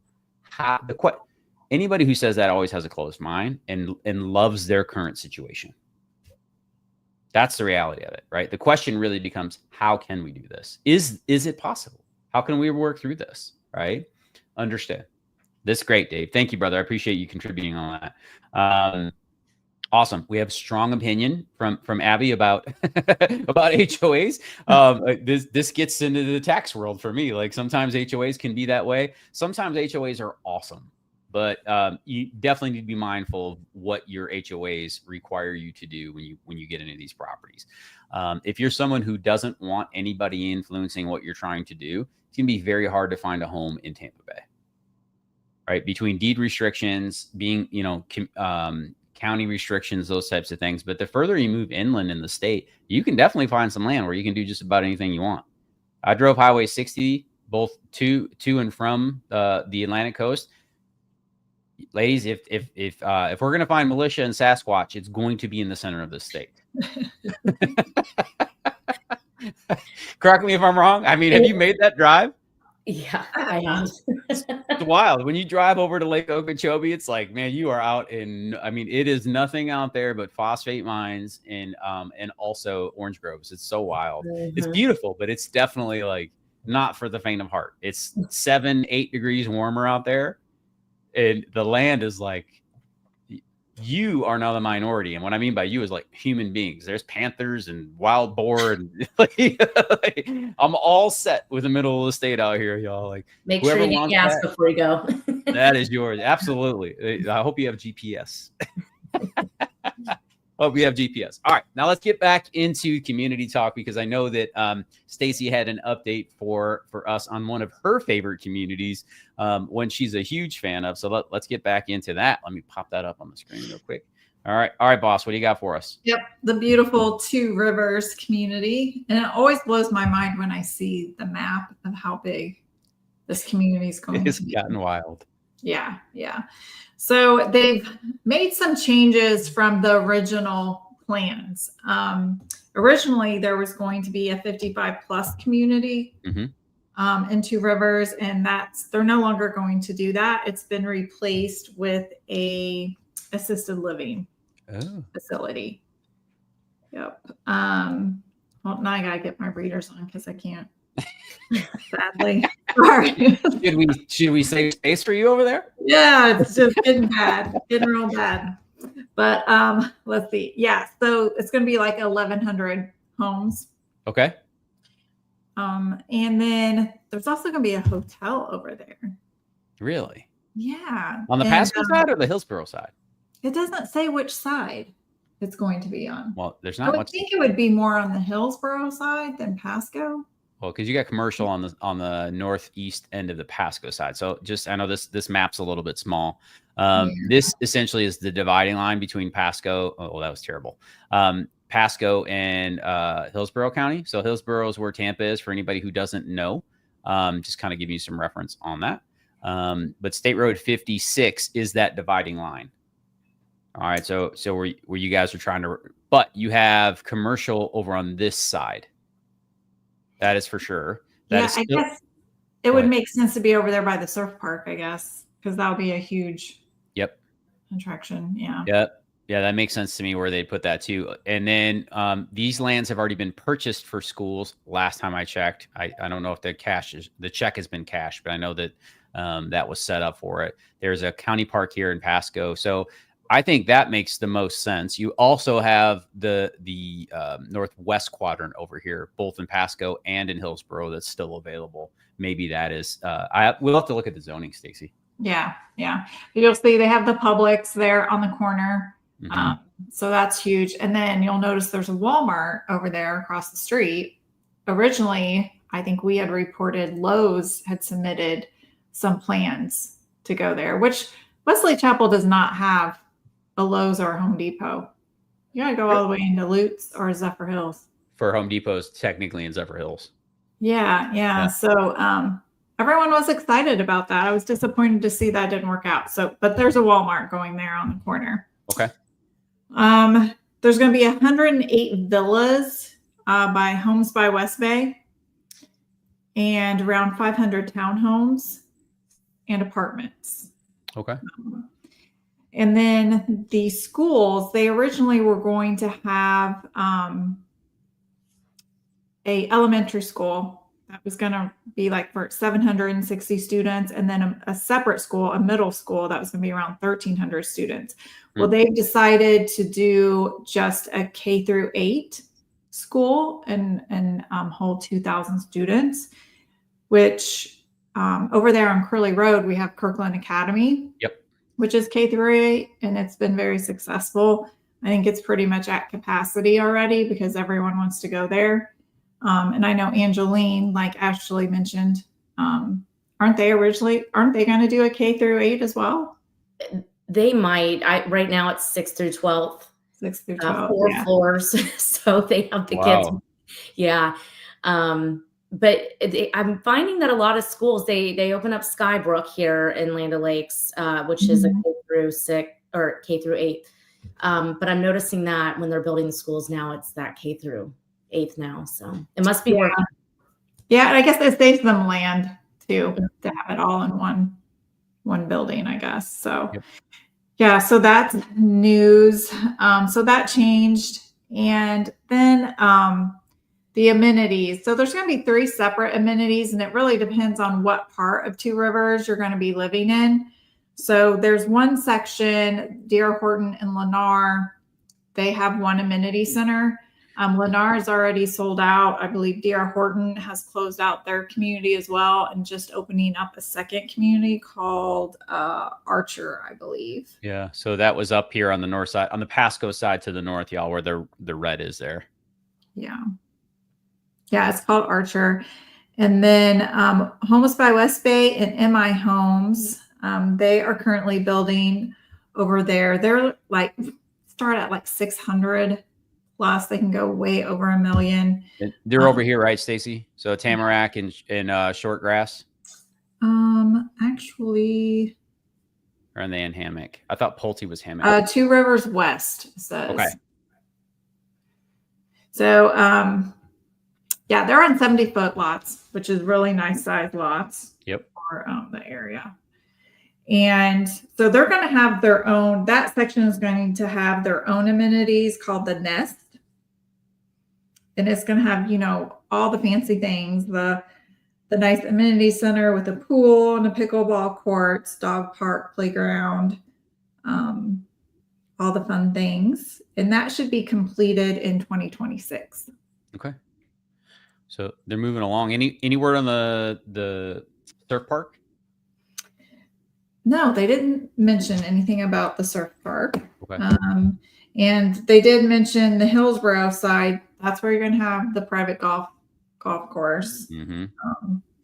Anybody who says that always has a closed mind and loves their current situation. That's the reality of it, right? The question really becomes, how can we do this? Is it possible? How can we work through this, right? Understand. This is great, Dave. Thank you, brother. I appreciate you contributing on that. Awesome. We have strong opinion from Abby about about HOAs. This gets into the tax world for me. Like sometimes HOAs can be that way. Sometimes HOAs are awesome, but you definitely need to be mindful of what your HOAs require you to do when you get into these properties. If you're someone who doesn't want anybody influencing what you're trying to do, it's gonna be very hard to find a home in Tampa Bay. Right, between deed restrictions, being county restrictions, those types of things. But the further you move inland in the state, you can definitely find some land where you can do just about anything you want. I drove Highway 60 both to and from the Atlantic coast. Ladies, if we're gonna find militia and Sasquatch, it's going to be in the center of the state. Correct me if I'm wrong. I mean, have you made that drive? Yeah, I have. It's wild. When you drive over to Lake Okeechobee, it's like, man, you are out in, I mean, it is nothing out there but phosphate mines and also orange groves. It's so wild. It's beautiful, but it's definitely like not for the faint of heart. It's 7-8 degrees warmer out there. And the land is like, you are now the minority. And what I mean by you is like human beings. There's panthers and wild boar. And I'm all set with the middle of the state out here, y'all. Like, make sure you get gas before you go. That is yours. Absolutely. I hope you have GPS. Hope we have GPS. All right. Now let's get back into community talk, because I know that Stacy had an update for us on one of her favorite communities, one she's a huge fan of. So let's get back into that. Let me pop that up on the screen real quick. All right, boss. What do you got for us? Yep. The beautiful Two Rivers community. And it always blows my mind when I see the map of how big this community is going It's to be. gotten wild. Yeah. So they've made some changes from the original plans. Originally, there was going to be a 55 plus community in Two Rivers, and they're no longer going to do that. It's been replaced with a assisted living facility. Yep. Well, now I gotta get my readers on because I can't. Sadly. Sorry. Should we save space for you over there? Yeah, it's just getting bad, getting real bad. But let's see. Yeah, so it's going to be like 1,100 homes. Okay. And then there's also going to be a hotel over there. Really? Yeah. On the Pasco side or the Hillsborough side? It doesn't say which side it's going to be on. Well, there's I not would much. think it would be more on the Hillsborough side than Pasco. Well, because you got commercial on the northeast end of the Pasco side. So I know this map's a little bit small. This essentially is the dividing line between Pasco. Oh, that was terrible. Pasco and Hillsborough County. So Hillsborough is where Tampa is, for anybody who doesn't know. Just kind of give you some reference on that. But State Road 56 is that dividing line. All right. So where you guys are trying to, but you have commercial over on this side. That is for sure. I guess it would make sense to be over there by the surf park, I guess, because that would be a huge attraction. Yeah. Yep. Yeah, that makes sense to me where they put that too. And then these lands have already been purchased for schools. Last time I checked, I don't know if the check has been cashed, but I know that that was set up for it. There's a county park here in Pasco. So I think that makes the most sense. You also have the northwest quadrant over here, both in Pasco and in Hillsborough, that's still available. Maybe that is. We'll have to look at the zoning, Stacy. Yeah. You'll see they have the Publix there on the corner, so that's huge. And then you'll notice there's a Walmart over there across the street. Originally, I think we had reported Lowe's had submitted some plans to go there, which Wesley Chapel does not have a Lowe's or a Home Depot. You gotta go all the way into Lutz or Zephyr Hills. For Home Depot's technically in Zephyr Hills. Yeah. So everyone was excited about that. I was disappointed to see that didn't work out. But there's a Walmart going there on the corner. Okay. There's going to be 108 villas by Homes by West Bay, and around 500 townhomes and apartments. Okay. And then the schools, they originally were going to have a elementary school that was going to be like for 760 students, and then a separate school, a middle school that was going to be around 1,300 students. Well, they've decided to do just a K through 8 school and hold 2,000 students, which over there on Curly Road, we have Kirkland Academy, which is K through 8, and it's been very successful. I think it's pretty much at capacity already because everyone wants to go there. And I know Angeline, like Ashley mentioned, aren't they going to do a K through 8 as well? They might. Right now it's 6 through 12. 6 through 12. 4 floors. So they have the kids. Yeah. But I'm finding that a lot of schools, they open up Skybrook here in Land O'Lakes, which is a K through 6 or K through 8. But I'm noticing that when they're building the schools now, it's that K through 8th now. So it must be working. Yeah, and I guess it saves them land too to have it all in one building, I guess. So yeah, so that's news. So that changed. And then the amenities. So there's going to be 3 separate amenities, and it really depends on what part of Two Rivers you're going to be living in. So there's one section, D.R. Horton and Lennar, they have one amenity center. Lennar is already sold out. I believe D.R. Horton has closed out their community as well and just opening up a second community called Archer, I believe. Yeah. So that was up here on the north side, on the Pasco side to the north, y'all, where the red is there. Yeah. Yeah, it's called Archer. And then Homes by West Bay and MI Homes, they are currently building over there. They're like, start at like 600 plus. They can go way over 1 million. They're over here, right, Stacy? So Tamarack and Shortgrass? Actually. Or are they in Hammock? I thought Pulte was Hammock. Two Rivers West says. Okay. So, yeah, they're on 70-foot lots, which is really nice size lots. Yep. For the area. And so they're going to have their own, that section is going to have their own amenities called the Nest. And it's going to have, you know, all the fancy things, the nice amenity center with a pool and a pickleball courts, dog park, playground, all the fun things. And that should be completed in 2026. Okay. So they're moving along. Any word on the surf park? No, they didn't mention anything about the surf park. Okay. And they did mention the Hillsborough side. That's where you're going to have the private golf course. Mm-hmm.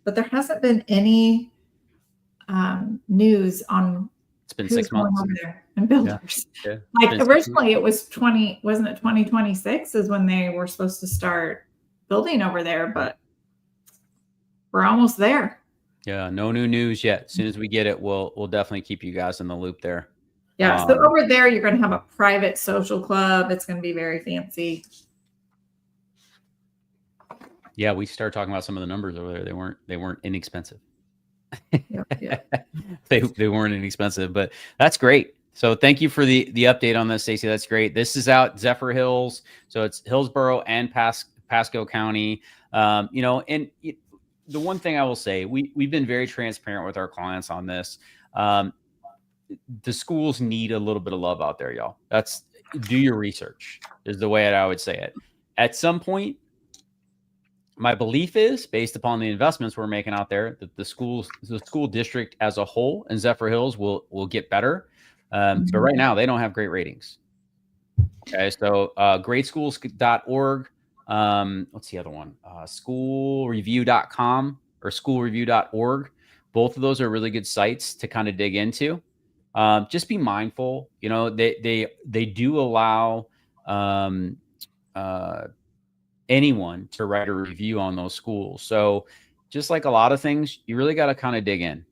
But there hasn't been any news on. It's been 6 months over there and builders. Yeah. Like originally, it was 2026 is when they were supposed to start building over there, but we're almost there. Yeah, no new news yet. As soon as we get it, we'll definitely keep you guys in the loop there. Yeah, so over there, you're going to have a private social club. It's going to be very fancy. Yeah, we started talking about some of the numbers over there. They weren't inexpensive. Yep. They weren't inexpensive, but that's great. So thank you for the update on this, Stacey. That's great. This is out Zephyr Hills, so it's Hillsborough and Pasco County. You know, and the one thing I will say, we've been very transparent with our clients on this. The schools need a little bit of love out there, y'all. Do your research is the way I would say it. At some point, my belief is, based upon the investments we're making out there, that the school district as a whole in Zephyr Hills will get better. But right now, they don't have great ratings. Okay, so greatschools.org. What's the other one? Schoolreview.com or schoolreview.org. Both of those are really good sites to kind of dig into. Just be mindful. You know, they do allow anyone to write a review on those schools. So just like a lot of things, you really got to kind of dig in.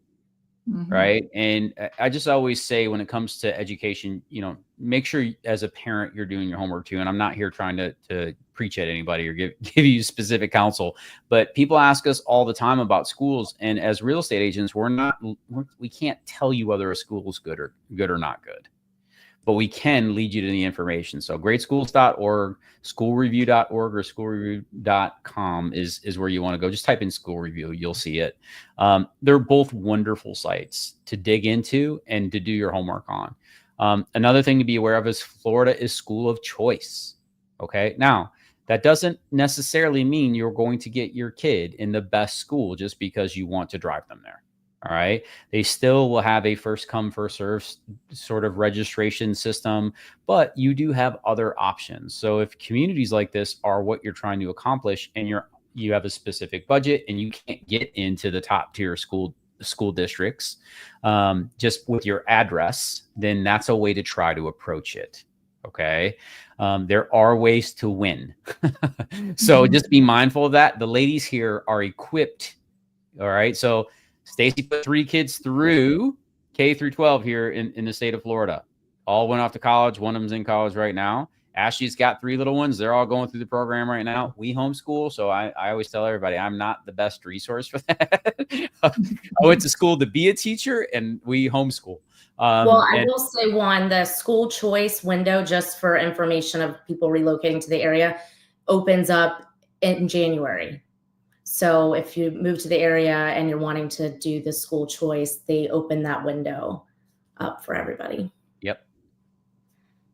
Right. And I just always say when it comes to education, you know, make sure as a parent you're doing your homework too. And I'm not here trying to preach at anybody or give you specific counsel, but people ask us all the time about schools. And as real estate agents, we can't tell you whether a school is good or not good. but we can lead you to the information. So greatschools.org, schoolreview.org, or schoolreview.com is where you want to go. Just type in school review. You'll see it. They're both wonderful sites to dig into and to do your homework on. Another thing to be aware of is Florida is school of choice. Okay. Now, that doesn't necessarily mean you're going to get your kid in the best school just because you want to drive them there. All right. They still will have a first come, first serve sort of registration system, but you do have other options. So if communities like this are what you're trying to accomplish and you have a specific budget and you can't get into the top tier school districts just with your address, then that's a way to try to approach it. Okay. There are ways to win. So just be mindful of that. The ladies here are equipped. All right. So Stacy put 3 kids through K through 12 here in the state of Florida. All went off to college. One of them's in college right now. Ashley's got 3 little ones. They're all going through the program right now. We homeschool. So I always tell everybody I'm not the best resource for that. I went to school to be a teacher and we homeschool. Well, I will say, Juan, the school choice window, just for information of people relocating to the area, opens up in January. So if you move to the area and you're wanting to do the school choice, they open that window up for everybody. Yep.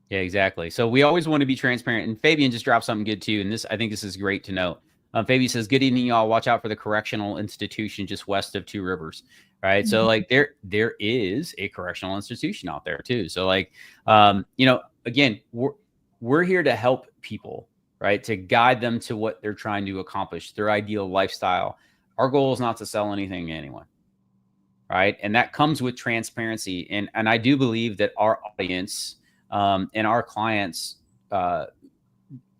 Yeah, exactly. So we always want to be transparent. And Fabian just dropped something good too. And I think this is great to note. Fabian says, good evening, y'all. Watch out for the correctional institution just west of Two Rivers. Right. So like there is a correctional institution out there too. So like, again, we're here to help people, right? To guide them to what they're trying to accomplish, their ideal lifestyle. Our goal is not to sell anything to anyone. Right. And that comes with transparency. And I do believe that our audience and our clients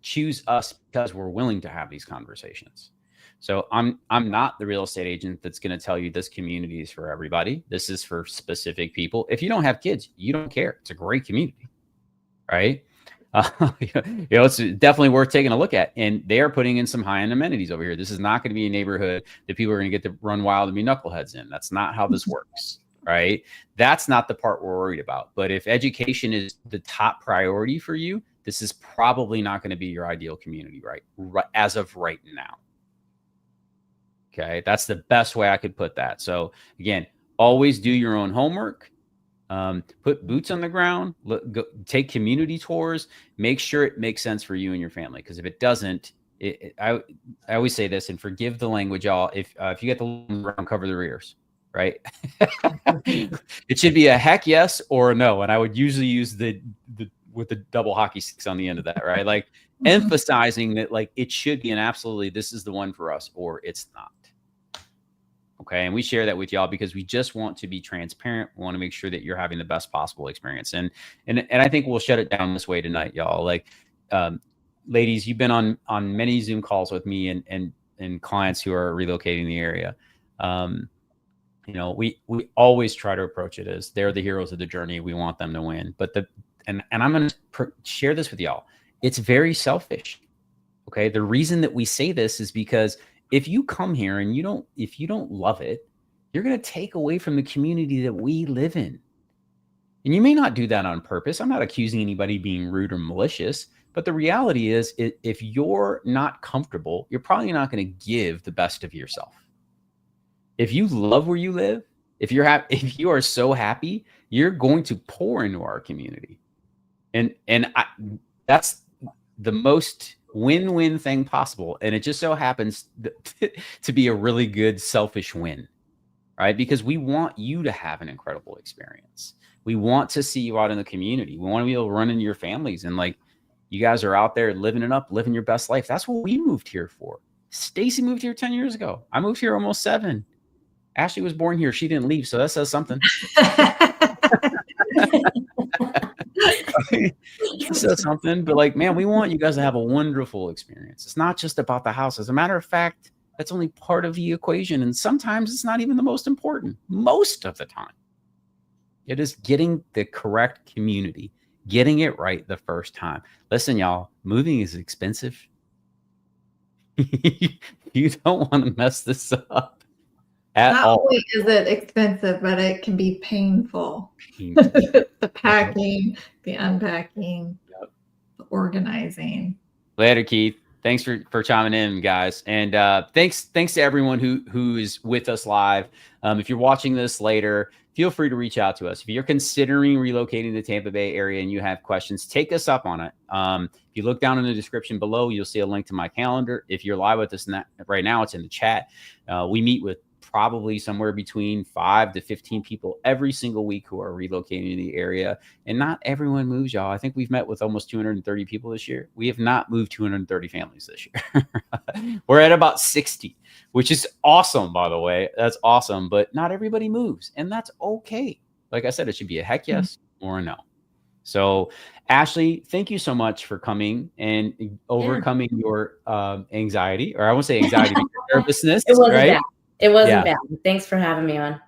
choose us because we're willing to have these conversations. So I'm not the real estate agent that's going to tell you this community is for everybody. This is for specific people. If you don't have kids, you don't care. It's a great community, right? It's definitely worth taking a look at. And they are putting in some high-end amenities over here. This is not going to be a neighborhood that people are going to get to run wild and be knuckleheads in. That's not how this works, right? That's not the part we're worried about. But if education is the top priority for you, this is probably not going to be your ideal community, right? As of right now. Okay, that's the best way I could put that. So again, always do your own homework. Put boots on the ground. Take community tours. Make sure it makes sense for you and your family. Because if it doesn't, I always say this, and forgive the language, y'all. If you get the ground, cover the rears, right? It should be a heck yes or a no. And I would usually use the with the double hockey sticks on the end of that, right? Like emphasizing that, like it should be an absolutely this is the one for us, or it's not. Okay. And we share that with y'all because we just want to be transparent. We want to make sure that you're having the best possible experience. And I think we'll shut it down this way tonight, y'all. Like, ladies, you've been on many Zoom calls with me and clients who are relocating in the area. We always try to approach it as they're the heroes of the journey. We want them to win. But and I'm going to share this with y'all. It's very selfish. Okay. The reason that we say this is because if you come here and if you don't love it, you're going to take away from the community that we live in. And you may not do that on purpose. I'm not accusing anybody of being rude or malicious, but the reality is if you're not comfortable, you're probably not going to give the best of yourself. If you love where you live, if you are so happy, you're going to pour into our community. And that's the most win-win thing possible. And it just so happens to be a really good selfish win, right? Because we want you to have an incredible experience. We want to see you out in the community. We want to be able to run into your families and like you guys are out there living it up, living your best life. That's what we moved here for. Stacy moved here 10 years ago. I moved here almost 7. Ashley was born here. She didn't leave. So that says something. Says something, but like, man, we want you guys to have a wonderful experience. It's not just about the house. As a matter of fact, that's only part of the equation. And sometimes it's not even the most important. Most of the time, it is getting the correct community, getting it right the first time. Listen, y'all, moving is expensive. You don't want to mess this up. at Not all. only is it expensive, but it can be painful. The packing, the unpacking, the organizing. Later, Keith. Thanks for chiming in, guys. And thanks to everyone who is with us live. If you're watching this later, feel free to reach out to us. If you're considering relocating to the Tampa Bay area and you have questions, take us up on it. If you look down in the description below, you'll see a link to my calendar. If you're live with us right now, it's in the chat. We meet with probably somewhere between 5 to 15 people every single week who are relocating to the area. And not everyone moves, y'all. I think we've met with almost 230 people this year. We have not moved 230 families this year. We're at about 60, which is awesome, by the way. That's awesome. But not everybody moves, and that's okay. Like I said, it should be a heck yes or a no. So, Ashley, thank you so much for coming and overcoming your anxiety, or I won't say anxiety, but nervousness. It wasn't right? bad. It wasn't bad. Thanks for having me on.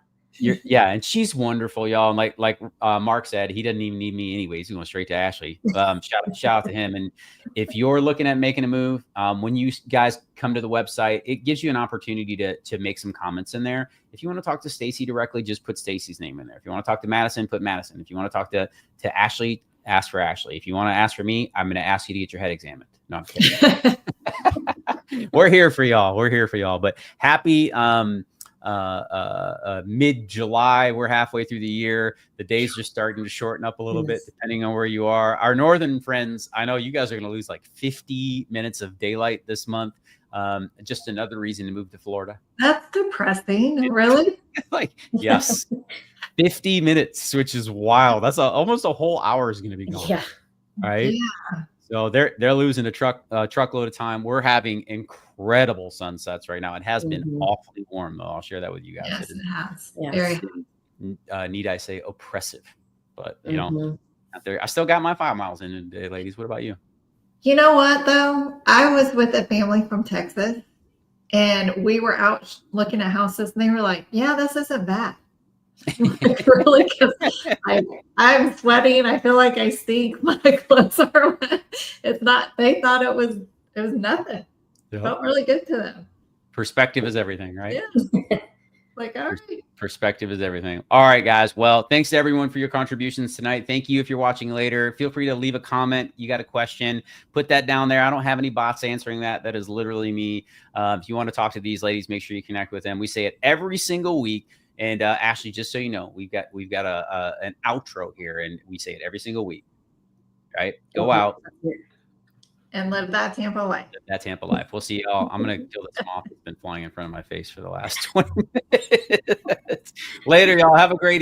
And she's wonderful, y'all. And like Mark said, he doesn't even need me anyways. He's going straight to Ashley. Shout out to him. And if you're looking at making a move, when you guys come to the website, it gives you an opportunity to make some comments in there. If you want to talk to Stacy directly, just put Stacy's name in there. If you want to talk to Madison, put Madison. If you want to talk to Ashley, ask for Ashley. If you want to ask for me, I'm going to ask you to get your head examined. No, I'm kidding. We're here for y'all. But happy mid-July. We're halfway through the year. The days are starting to shorten up a little bit, depending on where you are. Our northern friends, I know you guys are going to lose like 50 minutes of daylight this month. Just another reason to move to Florida. That's depressing. Really? Yes. 50 minutes, which is wild. That's almost a whole hour is going to be gone. Yeah. Right. Yeah. So they're losing a truckload of time. We're having incredible sunsets right now. It has been awfully warm, though. I'll share that with you guys. Yes, it has. Yes. Very. Need I say oppressive? But you know, I still got my 5 miles in today, ladies. What about you? You know what, though? I was with a family from Texas, and we were out looking at houses, and they were like, "Yeah, this isn't bad." Like, really, because I'm sweating. I feel like I stink. My clothes are wet. It's not. They thought it was nothing. Yep. Felt really good to them. Perspective is everything, right? Yeah. Like, all right. Perspective is everything. All right, guys. Well, thanks to everyone for your contributions tonight. Thank you. If you're watching later, feel free to leave a comment. You got a question, put that down there. I don't have any bots answering that. That is literally me. If you want to talk to these ladies, make sure you connect with them. We say it every single week. And Ashley, just so you know, we've got an outro here, and we say it every single week. Right? Go out and live that Tampa life. Live that Tampa life. We'll see y'all. I'm gonna kill this moth that's been flying in front of my face for the last 20 minutes. Later, y'all. Have a great evening.